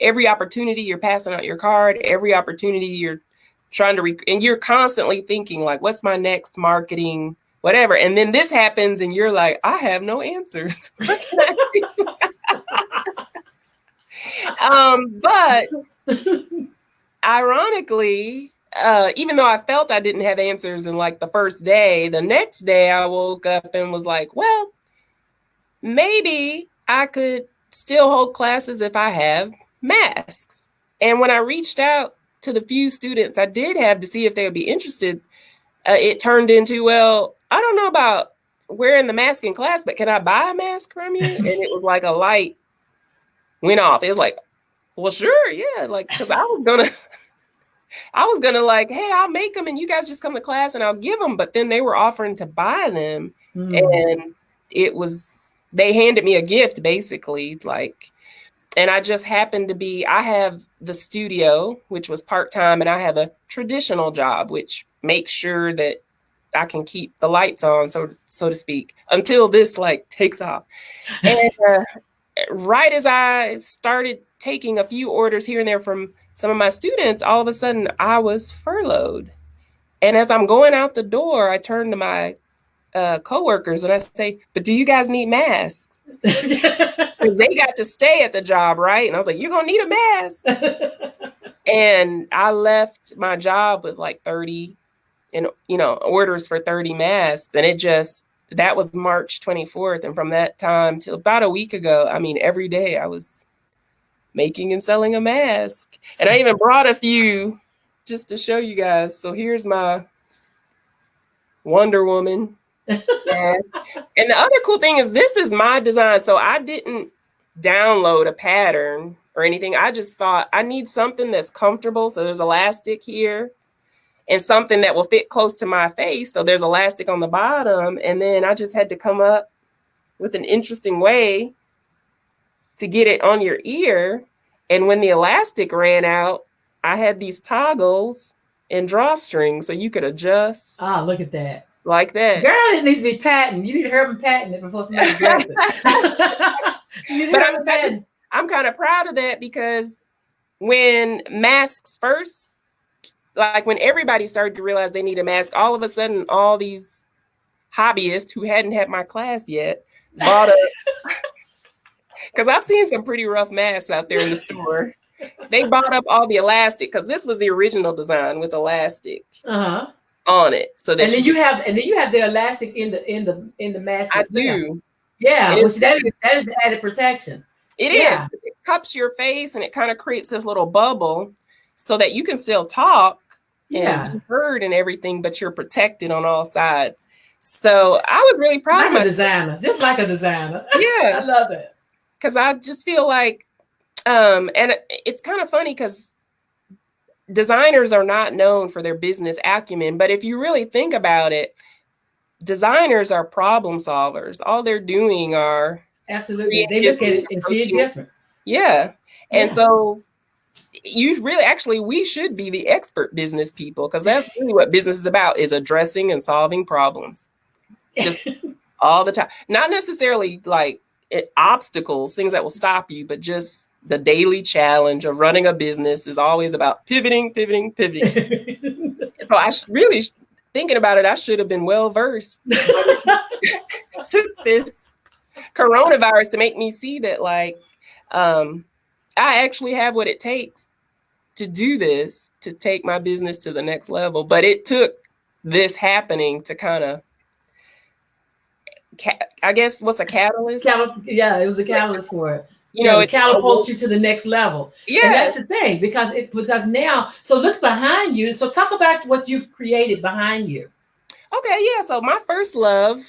[SPEAKER 2] every opportunity you're passing out your card, every opportunity you're trying to, and you're constantly thinking like, what's my next marketing, whatever. And then this happens and you're like, I have no answers. But ironically, even though I felt I didn't have answers in like the first day, the next day I woke up and was like, well, maybe I could still hold classes if I have masks. And when I reached out to the few students I did have to see if they would be interested, it turned into, well, I don't know about wearing the mask in class, but can I buy a mask from you? And it was like a light went off. It was like, well, sure. Yeah. Like, cause I was gonna like, hey, I'll make them and you guys just come to class and I'll give them. But then they were offering to buy them. And they handed me a gift basically, like, and I just happened to I have the studio, which was part-time, and I have a traditional job, which makes sure that I can keep the lights on, so to speak, until this like takes off. And right as I started taking a few orders here and there from some of my students, all of a sudden I was furloughed. And as I'm going out the door, I turn to my coworkers and I say, but do you guys need masks? They got to stay at the job, right? And I was like, you're going to need a mask. And I left my job with like 30 and, you know, orders for 30 masks. And that was March 24th. And from that time till about a week ago, I mean, every day I was making and selling a mask. And I even brought a few just to show you guys. So here's my Wonder Woman. And the other cool thing is this is my design. So I didn't download a pattern or anything. I just thought I need something that's comfortable. So there's elastic here and something that will fit close to my face. So there's elastic on the bottom. And then I just had to come up with an interesting way to get it on your ear. And when the elastic ran out, I had these toggles and drawstrings so you could adjust.
[SPEAKER 1] Ah, look at that.
[SPEAKER 2] Like that.
[SPEAKER 1] Girl, it needs to be patented. You need to hear them patent it before somebody grabs it. But
[SPEAKER 2] I'm kind of proud of that because when masks first, like when everybody started to realize they need a mask, all of a sudden, all these hobbyists who hadn't had my class yet bought because I've seen some pretty rough masks out there in the store. They bought up all the elastic because this was the original design with elastic.
[SPEAKER 1] Uh-huh.
[SPEAKER 2] on it, so that
[SPEAKER 1] and then you have the elastic in the mask
[SPEAKER 2] I
[SPEAKER 1] as well.
[SPEAKER 2] do.
[SPEAKER 1] Yeah,
[SPEAKER 2] And
[SPEAKER 1] which that is the added protection.
[SPEAKER 2] it
[SPEAKER 1] Yeah.
[SPEAKER 2] is. It cups your face and it kind of creates this little bubble so that you can still talk and be heard and everything, but you're protected on all sides. So I was really proud of myself.
[SPEAKER 1] Designer, just like a designer.
[SPEAKER 2] Yeah.
[SPEAKER 1] I love it.
[SPEAKER 2] Because I just feel like, and it's kind of funny because designers are not known for their business acumen, but if you really think about it, designers are problem solvers. All they're doing are
[SPEAKER 1] absolutely, they look at it and see it different.
[SPEAKER 2] Yeah. And so you really, actually, we should be the expert business people, because that's really what business is about, is addressing and solving problems. Just all the time. Not necessarily like obstacles, things that will stop you, but just the daily challenge of running a business is always about pivoting. So I really, thinking about it, I should have been well versed. Took this coronavirus to make me see that, like, I actually have what it takes to do this, to take my business to the next level. But it took this happening to kind of, I guess, what's a catalyst?
[SPEAKER 1] Yeah, it was a catalyst for it.
[SPEAKER 2] It
[SPEAKER 1] catapults you to the next level.
[SPEAKER 2] Yeah.
[SPEAKER 1] And that's the thing, because now, so look behind you. So talk about what you've created behind you.
[SPEAKER 2] Okay, yeah. So my first love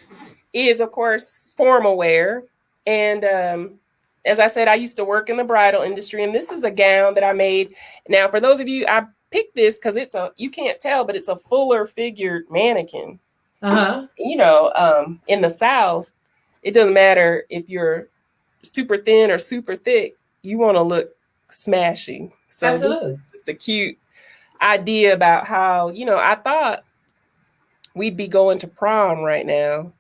[SPEAKER 2] is, of course, formal wear. And as I said, I used to work in the bridal industry, and this is a gown that I made. Now, for those of you, I picked this because you can't tell, but it's a fuller figured mannequin.
[SPEAKER 1] Uh-huh.
[SPEAKER 2] In the South, it doesn't matter if you're super thin or super thick, you want to look smashing. So
[SPEAKER 1] absolutely,
[SPEAKER 2] just a cute idea about how, I thought we'd be going to prom right now.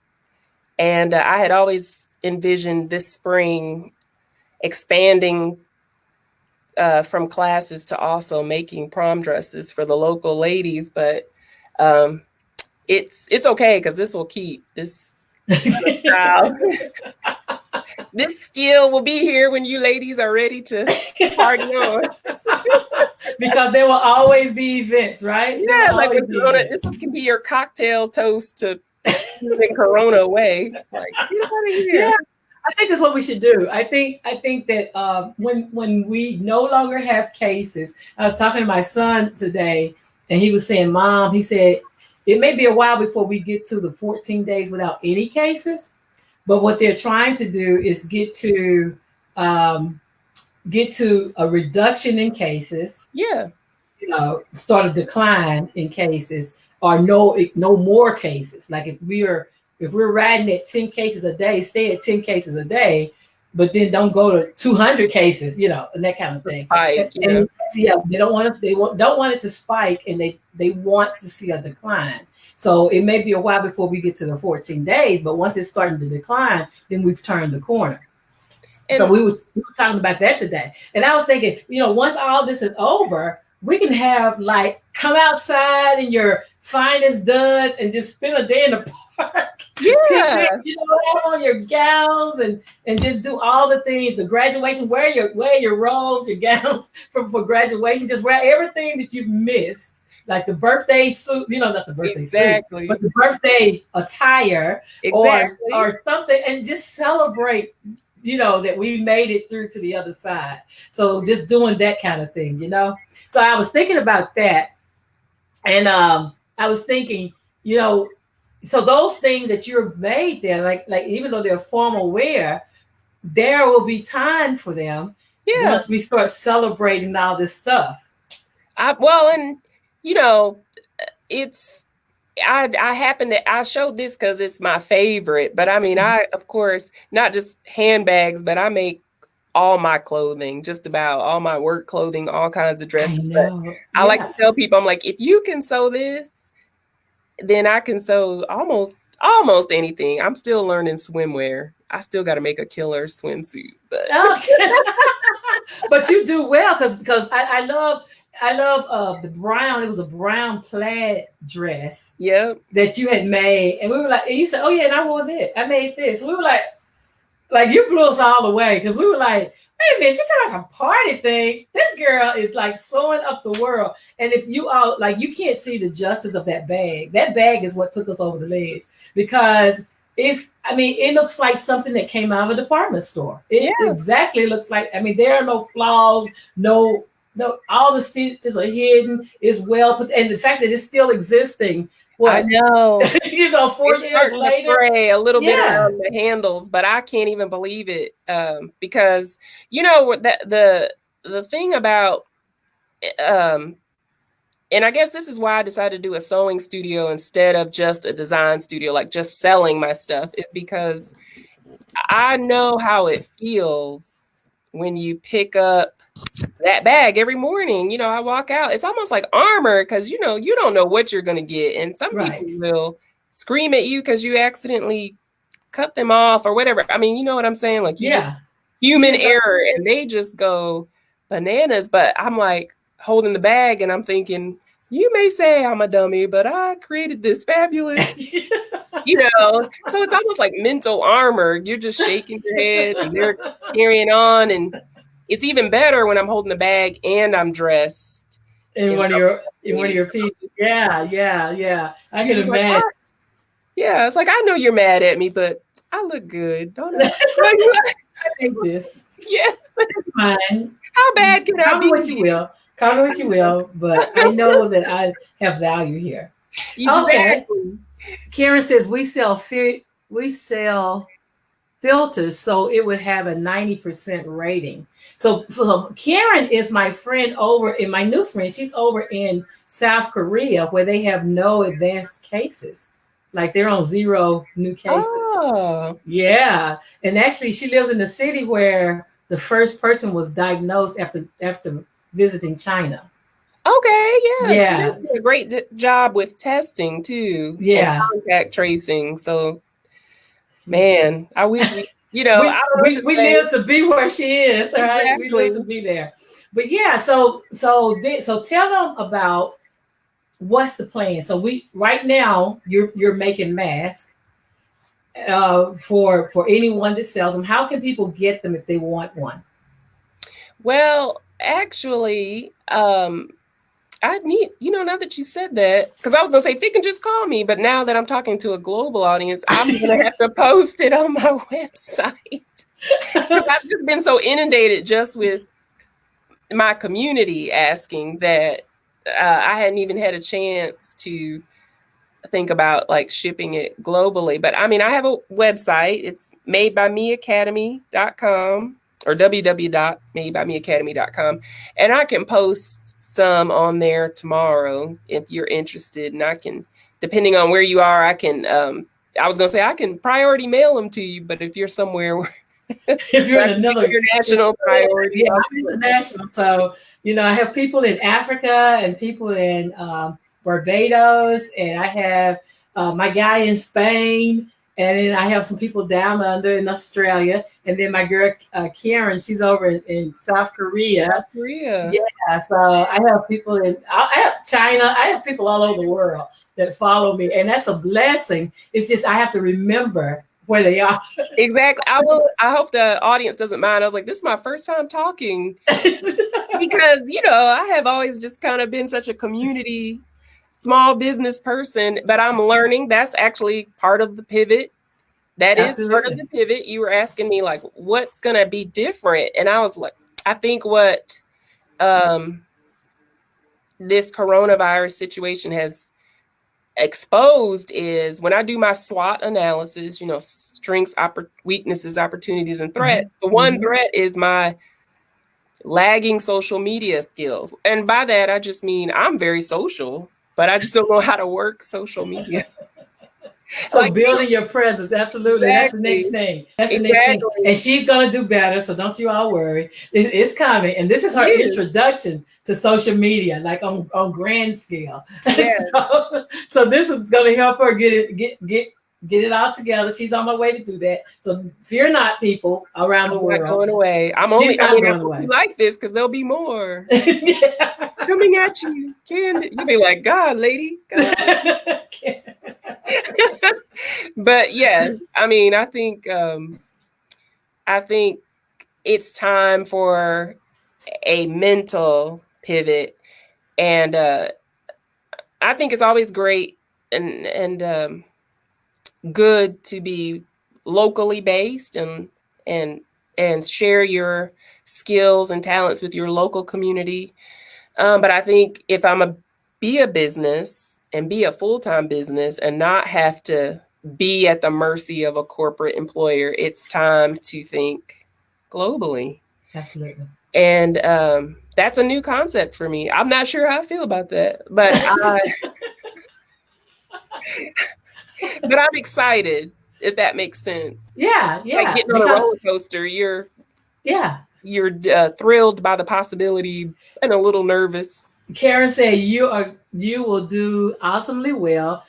[SPEAKER 2] And I had always envisioned this spring expanding from classes to also making prom dresses for the local ladies. But it's okay, because this will keep this style. This skill will be here when you ladies are ready to party on.
[SPEAKER 1] Because there will always be events, right?
[SPEAKER 2] Yeah, like with Corona, this can be your cocktail toast to keeping Corona away. Like, get out of here.
[SPEAKER 1] Yeah, I think that's what we should do. I think that when we no longer have cases, I was talking to my son today, and he was saying, Mom, he said, it may be a while before we get to the 14 days without any cases. But what they're trying to do is get to a reduction in cases.
[SPEAKER 2] Yeah.
[SPEAKER 1] Start a decline in cases, or no more cases. Like if we're riding at 10 cases a day, stay at 10 cases a day, but then don't go to 200 cases, and that kind of thing.
[SPEAKER 2] Spike,
[SPEAKER 1] and they don't want it to spike, and they want to see a decline. So it may be a while before we get to the 14 days, but once it's starting to decline, then we've turned the corner. And so we were talking about that today. And I was thinking, once all this is over, we can have, like, come outside in your finest duds and just spend a day in the park.
[SPEAKER 2] Yeah.
[SPEAKER 1] Have on your gowns and just do all the things, the graduation, wear your robes, your gowns for graduation, just wear everything that you've missed. Like the birthday suit, not the birthday suit, but the birthday attire, or something, and just celebrate, that we made it through to the other side. So just doing that kind of thing, So I was thinking about that, and I was thinking, so those things that you've made there, like even though they're formal wear, there will be time for them once we start celebrating all this stuff.
[SPEAKER 2] I showed this because it's my favorite, but I mean, I, of course, not just handbags, but I make all my clothing, just about all my work clothing, all kinds of dresses. I like to tell people, I'm like, if you can sew this, then I can sew almost anything. I'm still learning swimwear. I still got to make a killer swimsuit, but
[SPEAKER 1] but you do well, because I love the brown. It was a brown plaid dress.
[SPEAKER 2] Yep.
[SPEAKER 1] That you had made, and we were like, and you said, "Oh yeah," and I wore it. I made this. So we were like, Like you blew us all away because we were like, wait a minute, she's talking about some party thing. This girl is like sewing up the world. And if you all like, you can't see the justice of that bag. That bag is what took us over the ledge because it looks like something that came out of a department store. It exactly looks like, there are no flaws, no, all the stitches are hidden, it's well put, and the fact that it's still existing. What? I
[SPEAKER 2] know.
[SPEAKER 1] 4 years later.
[SPEAKER 2] Fray a little bit around the handles, but I can't even believe it because, that the thing about, and I guess this is why I decided to do a sewing studio instead of just a design studio, like just selling my stuff, is because I know how it feels when you pick up that bag every morning. I walk out, it's almost like armor because you don't know what you're going to get, and some people will scream at you because you accidentally cut them off or whatever. You know what I'm saying? Like just human error, and they just go bananas. But I'm like holding the bag and I'm thinking, you may say I'm a dummy, but I created this fabulous so it's almost like mental armor. You're just shaking your head and they're carrying on. And it's even better when I'm holding the bag and I'm dressed
[SPEAKER 1] in one of your pieces. Yeah. I can imagine.
[SPEAKER 2] Like, yeah, it's like, I know you're mad at me, but I look good, don't I? I
[SPEAKER 1] think this.
[SPEAKER 2] Yeah,
[SPEAKER 1] it's fine.
[SPEAKER 2] How bad can I be?
[SPEAKER 1] Call me what you will, but I know that I have value here.
[SPEAKER 2] Exactly.
[SPEAKER 1] Okay. Karen says we sell filters, so it would have a 90% rating. So Karen is my friend my new friend. She's over in South Korea where they have no advanced cases. Like they're on 0 new cases.
[SPEAKER 2] Oh.
[SPEAKER 1] Yeah. And actually she lives in the city where the first person was diagnosed after visiting China.
[SPEAKER 2] Okay, yeah. So a great job with testing too.
[SPEAKER 1] Yeah.
[SPEAKER 2] And contact tracing. So man, I wish we we
[SPEAKER 1] live to be where she is. Right? Exactly. We live to be there. But yeah, so tell them about what's the plan. So right now you're making masks for anyone that sells them. How can people get them if they want one?
[SPEAKER 2] Well, actually, I need, now that you said that, because I was going to say, they can just call me. But now that I'm talking to a global audience, I'm going to have to post it on my website. I've just been so inundated just with my community asking that I hadn't even had a chance to think about like shipping it globally. But I have a website. It's madebymeacademy.com or www.madebymeacademy.com. And I can post some on there tomorrow if you're interested, and I can, depending on where you are, I can I was gonna say I can priority mail them to you, but if you're somewhere where
[SPEAKER 1] if you're in another
[SPEAKER 2] international priority,
[SPEAKER 1] I'm international. So I have people in Africa and people in Barbados, and I have my guy in Spain. And then I have some people down under in Australia. And then my girl, Karen, she's over in South Korea. Yeah. So I have people I have China. I have people all over the world that follow me. And that's a blessing. It's just, I have to remember where they are.
[SPEAKER 2] Exactly. I hope the audience doesn't mind. I was like, this is my first time talking because, I have always just kind of been such a community small business person, but I'm learning. That's actually part of the pivot. That Absolutely. Is part of the pivot. You were asking me like, what's going to be different? And I was like, I think what this coronavirus situation has exposed is when I do my SWOT analysis, strengths, weaknesses, opportunities, and threats. Mm-hmm. The one threat is my lagging social media skills. And by that, I just mean I'm very social, but I just don't know how to work social media.
[SPEAKER 1] So building your presence, absolutely. Exactly. That's the next thing. That's the next thing. And she's going to do better, so don't you all worry. It's coming. And this is her introduction to social media, like on grand scale. Yes. So this is going to help her get it all together. She's on my way to do that. So fear not, people around the world.
[SPEAKER 2] I'm not going away. I'm only going away. Like this because there'll be more. Coming at you, Candy. You'll be like, God, lady. God. But yes, I think I think it's time for a mental pivot. And I think it's always great and good to be locally based and share your skills and talents with your local community. But I think if be a business and be a full-time business and not have to be at the mercy of a corporate employer, it's time to think globally.
[SPEAKER 1] Absolutely.
[SPEAKER 2] And that's a new concept for me. I'm not sure how I feel about that, but but I'm excited, if that makes sense.
[SPEAKER 1] Yeah, yeah.
[SPEAKER 2] Like getting on a roller coaster, you're thrilled by the possibility and a little nervous.
[SPEAKER 1] Karen said you will do awesomely well.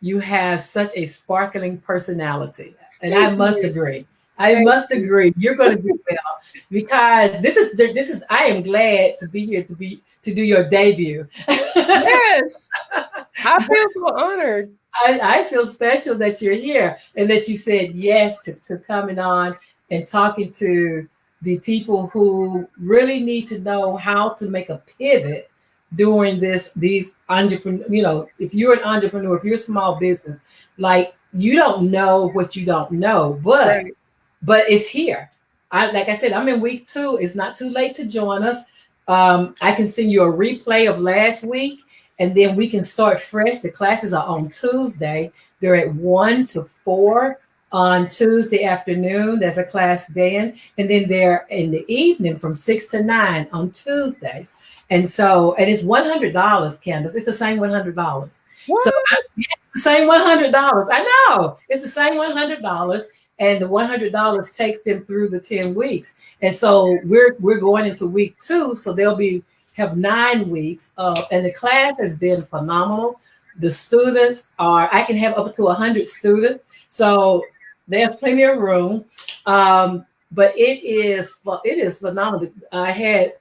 [SPEAKER 1] You have such a sparkling personality, and I must agree. I must agree. You're going to do well because this is. I am glad to be here to do your debut.
[SPEAKER 2] Yes, I feel so honored.
[SPEAKER 1] I feel special that you're here and that you said yes to coming on and talking to the people who really need to know how to make a pivot during these entrepreneur. If you're an entrepreneur, if you're a small business, like you don't know what you don't know, but it's here. Like I said, I'm in week 2. It's not too late to join us. I can send you a replay of last week, and then we can start fresh. The classes are on Tuesday. They're at 1 to 4 on Tuesday afternoon. There's a class then. And then they're in the evening from 6 to 9 on Tuesdays. And it's $100, Kandyce. It's the same $100.
[SPEAKER 2] What?
[SPEAKER 1] So it's the same $100. I know. It's the same $100. And the $100 takes them through the 10 weeks. And so we're going into week 2. So they'll have 9 weeks. And the class has been phenomenal. The students I can have up to 100 students. So there's plenty of room. But it is phenomenal. I had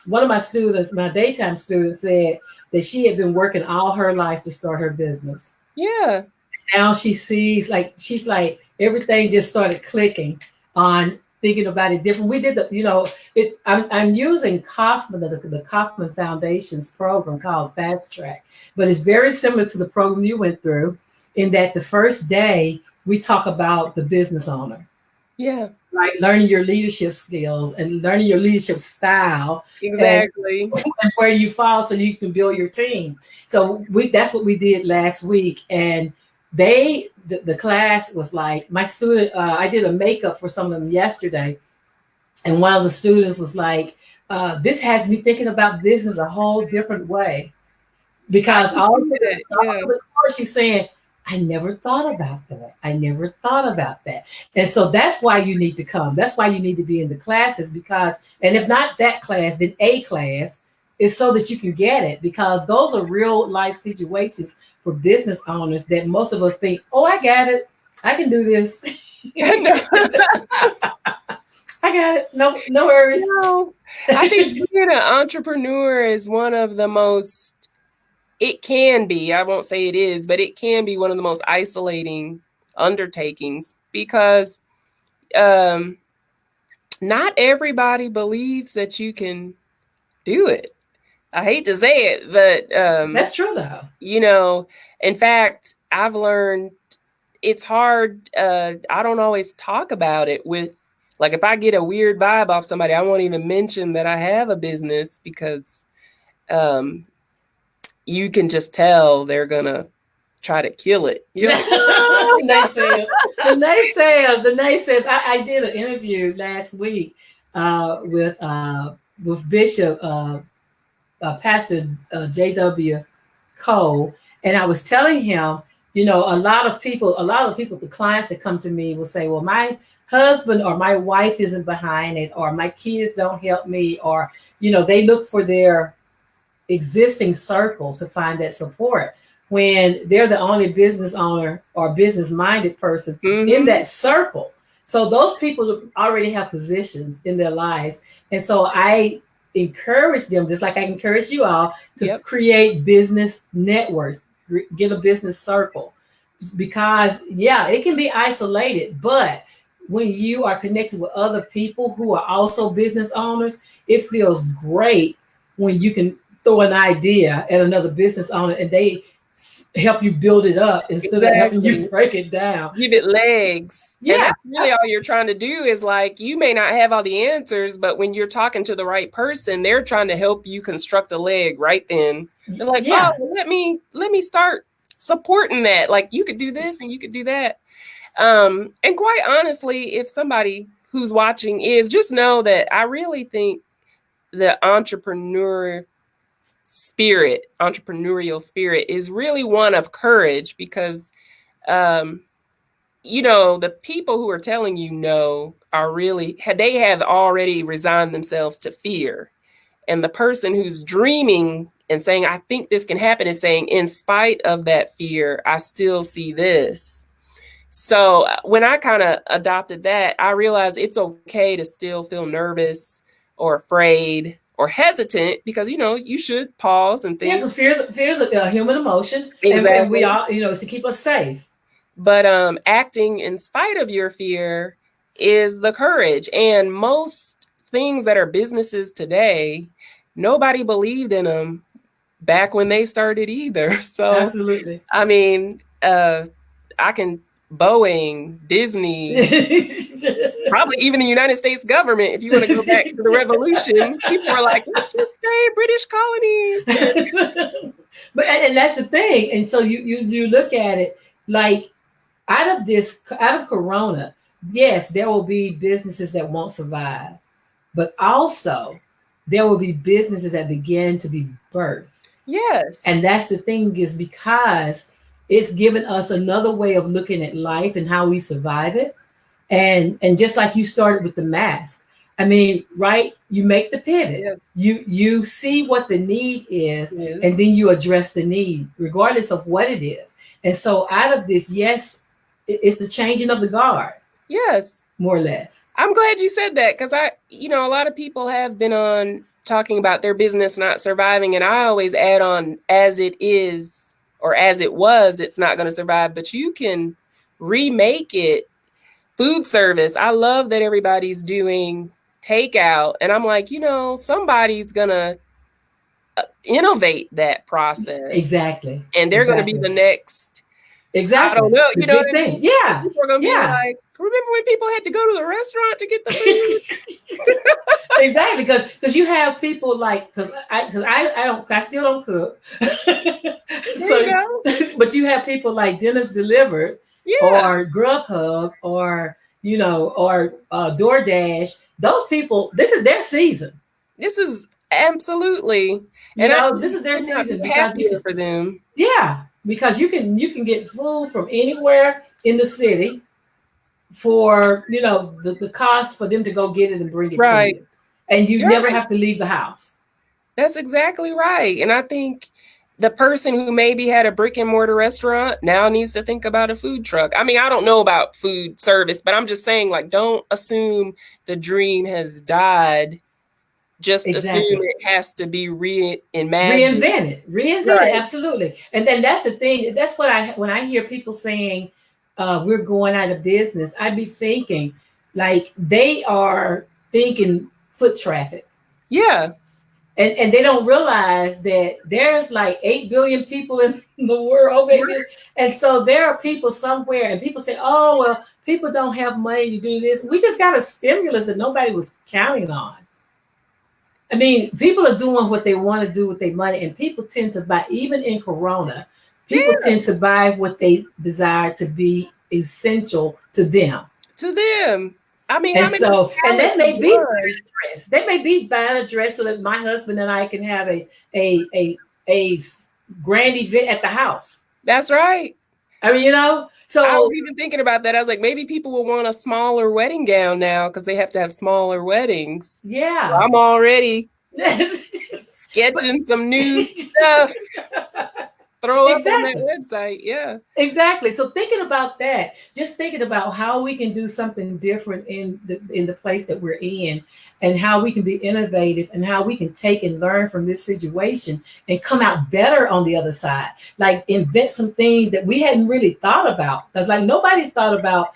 [SPEAKER 1] one of my students, my daytime student, said that she had been working all her life to start her business.
[SPEAKER 2] Yeah.
[SPEAKER 1] Now she sees, she's like, everything just started clicking on thinking about it different. We did I'm using Kaufman, the Kaufman Foundation's program called Fast Track, but it's very similar to the program you went through in that the first day we talk about the business owner.
[SPEAKER 2] Yeah.
[SPEAKER 1] Right. Learning your leadership skills and learning your leadership style.
[SPEAKER 2] Exactly.
[SPEAKER 1] And where you fall so you can build your team. So that's what we did last week. And the class was like, my student, I did a makeup for some of them yesterday. And one of the students was like, this has me thinking about business a whole different way. Because all the course she's saying, I never thought about that. I never thought about that. And so that's why you need to come. That's why you need to be in the classes and if not that class, then a class is so that you can get it, because those are real life situations for business owners that most of us think, oh, I got it. I can do this. I got it. No worries.
[SPEAKER 2] No, I think being an entrepreneur is one of the most, it can be, I won't say it is, but it can be one of the most isolating undertakings because not everybody believes that you can do it. I hate to say it, but
[SPEAKER 1] that's true
[SPEAKER 2] though. In fact, I've learned it's hard. I don't always talk about it with, like, if I get a weird vibe off somebody, I won't even mention that I have a business because you can just tell they're gonna try to kill it.
[SPEAKER 1] Naysayers. The naysayers. I did an interview last week with Bishop Pastor J.W. Cole, and I was telling him, a lot of people, the clients that come to me will say, well, my husband or my wife isn't behind it, or my kids don't help me, or they look for their existing circles to find that support when they're the only business owner or business minded person in that circle. So those people already have positions in their lives. And so I encourage them, just like I encourage you all, to create business networks, get a business circle, because it can be isolated, but when you are connected with other people who are also business owners, it feels great when you can throw an idea at another business owner and they help you build it up instead of helping you
[SPEAKER 2] Exactly.
[SPEAKER 1] break it down.
[SPEAKER 2] Give it legs. And
[SPEAKER 1] Yeah,
[SPEAKER 2] that's really all you're trying to do is like, you may not have all the answers, but when you're talking to the right person, they're trying to help you construct a leg right then. They're like, oh,
[SPEAKER 1] yeah,
[SPEAKER 2] well, let me start supporting that. Like, you could do this and you could do that. And quite honestly, if somebody who's watching is, just know that I really think the entrepreneurial spirit is really one of courage, because the people who are telling you no are really, they have already resigned themselves to fear. And the person who's dreaming and saying, I think this can happen, is saying, in spite of that fear, I still see this. So when I kind of adopted that, I realized it's okay to still feel nervous or afraid or hesitant, because, you should pause and
[SPEAKER 1] yeah.
[SPEAKER 2] think.
[SPEAKER 1] Because fear is a human emotion, and we
[SPEAKER 2] Exactly.
[SPEAKER 1] all, it's to keep us safe.
[SPEAKER 2] But acting in spite of your fear is the courage. And most things that are businesses today, nobody believed in them back when they started either. So,
[SPEAKER 1] Absolutely.
[SPEAKER 2] I mean, Boeing, Disney, probably even the United States government, if you want to go back to the revolution, people were like, let's just stay British colonies.
[SPEAKER 1] But and that's the thing. And so you look at it like, out of Corona, yes, there will be businesses that won't survive, but also there will be businesses that begin to be birthed.
[SPEAKER 2] Yes.
[SPEAKER 1] And that's the thing, is because it's given us another way of looking at life and how we survive it. And just like you started with the mask, I mean, right? You make the pivot.
[SPEAKER 2] Yes.
[SPEAKER 1] You see what the need is,
[SPEAKER 2] Yes.
[SPEAKER 1] and then you address the need, regardless of what it is. And so out of this, yes, it's the changing of the guard.
[SPEAKER 2] Yes.
[SPEAKER 1] More or less.
[SPEAKER 2] I'm glad you said that, because a lot of people have been on talking about their business not surviving, and I always add on, as it is or as it was, it's not going to survive, but you can remake it. Food service. I love that everybody's doing takeout, and I'm like, somebody's going to innovate that process.
[SPEAKER 1] Exactly.
[SPEAKER 2] And they're going to be the next.
[SPEAKER 1] Exactly.
[SPEAKER 2] I don't know.
[SPEAKER 1] The
[SPEAKER 2] you know what
[SPEAKER 1] big
[SPEAKER 2] I mean?
[SPEAKER 1] thing. Yeah.
[SPEAKER 2] People are going to be like, remember when people had to go to the restaurant to get the food?
[SPEAKER 1] Exactly, because you have people like, because I still don't cook. So, but you have people like Dennis Delivered, or Grubhub, or DoorDash. Those people, this is their season.
[SPEAKER 2] This is absolutely,
[SPEAKER 1] this is their season, because
[SPEAKER 2] for them.
[SPEAKER 1] Yeah, because you can get food from anywhere in the city for the cost for them to go get it and bring it to you, and you never have to leave the house.
[SPEAKER 2] That's exactly right. And I think the person who maybe had a brick and mortar restaurant now needs to think about a food truck. I mean, I don't know about food service, but I'm just saying, like, don't assume the dream has died. Just assume it has to be
[SPEAKER 1] reinvented. Absolutely. And then that's the thing. That's what when I hear people saying we're going out of business, I'd be thinking, like, they are thinking foot traffic.
[SPEAKER 2] Yeah.
[SPEAKER 1] And they don't realize that there's like 8 billion people in the world, baby. And so there are people somewhere, and people say, oh, well, people don't have money to do this. We just got a stimulus that nobody was counting on. I mean, people are doing what they want to do with their money, and people tend to buy, even in Corona, people tend to buy what they desire to be essential to them.
[SPEAKER 2] I mean,
[SPEAKER 1] and that may be buying a dress. They may be buying a dress so that my husband and I can have a grand event at the house.
[SPEAKER 2] That's right.
[SPEAKER 1] I mean, so
[SPEAKER 2] I was even thinking about that. I was like, maybe people will want a smaller wedding gown now because they have to have smaller weddings.
[SPEAKER 1] Yeah.
[SPEAKER 2] So I'm already sketching some new stuff. Throw up on that website. Yeah.
[SPEAKER 1] Exactly. So thinking about that, just thinking about how we can do something different in the place that we're in, and how we can be innovative, and how we can take and learn from this situation and come out better on the other side. Like, invent some things that we hadn't really thought about. Because, like, nobody's thought about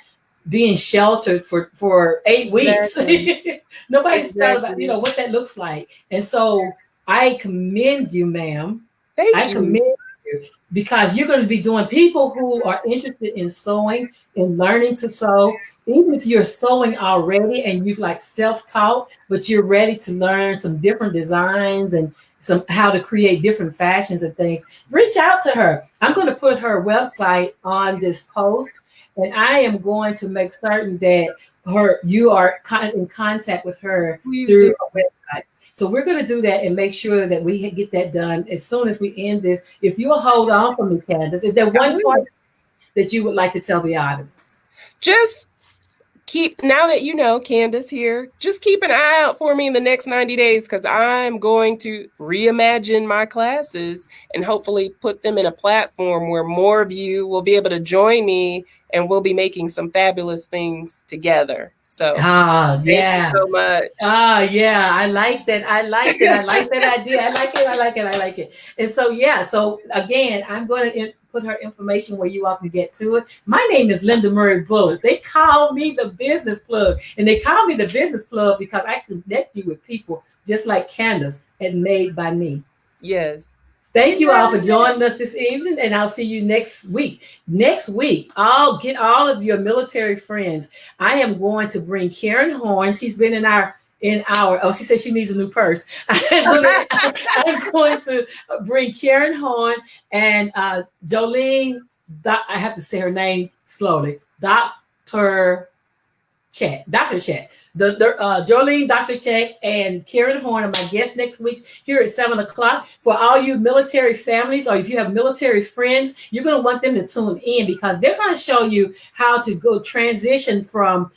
[SPEAKER 1] being sheltered for 8 weeks.
[SPEAKER 2] Exactly.
[SPEAKER 1] Nobody's telling about,
[SPEAKER 2] Exactly.
[SPEAKER 1] what that looks like. And so I commend you, ma'am.
[SPEAKER 2] Thank
[SPEAKER 1] I
[SPEAKER 2] you.
[SPEAKER 1] commend you because you're going to be doing people who are interested in sewing and learning to sew. Even if you're sewing already and you've like self-taught, but you're ready to learn some different designs and some how to create different fashions and things, reach out to her. I'm going to put her website on this post, and I am going to make certain that you are in contact with her
[SPEAKER 2] Please
[SPEAKER 1] through
[SPEAKER 2] do.
[SPEAKER 1] a website. So we're going to do that and make sure that we get that done as soon as we end this. If you'll hold on for me, Kandyce, is there one point that you would like to tell the audience?
[SPEAKER 2] Just now that you know Kandyce here, just keep an eye out for me in the next 90 days because I'm going to reimagine my classes and hopefully put them in a platform where more of you will be able to join me and we'll be making some fabulous things together. So
[SPEAKER 1] yeah.
[SPEAKER 2] thank you so much.
[SPEAKER 1] Yeah, I like that. I like that. I like that idea. I like it. I like it. I like it. And so, yeah, so again, I'm going to put her information where you all can get to it. My name is Linda Murray Bullard. They call me the business plug, and they call me the business plug because I connect you with people just like Kandyce at Made by Me.
[SPEAKER 2] Yes.
[SPEAKER 1] Thank you all for joining us this evening, and I'll see you next week. Next week, I'll get all of your military friends. I am going to bring Karen Horn. She's been in our she said she needs a new purse. I'm going to bring Karen Horn and Jolene, I have to say her name slowly, Dr. Chet. Jolene, Dr. Chet, and Karen Horn are my guests next week here at 7 o'clock. For all you military families, or if you have military friends, you're going to want them to tune in because they're going to show you how to go transition from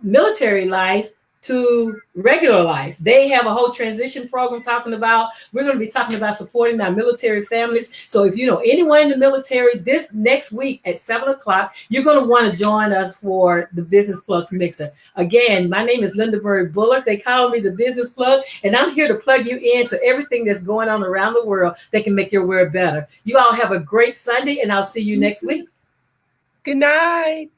[SPEAKER 1] military life to regular life. They have a whole transition program we're going to be talking about supporting our military families. So if you know anyone in the military, this next week at 7 o'clock, you're going to want to join us for the Business Plugs Mixer. Again, my name is Linda Murray Bullard. They call me the Business Plug, and I'm here to plug you into everything that's going on around the world that can make your world better. You all have a great Sunday, and I'll see you next week.
[SPEAKER 2] Good night.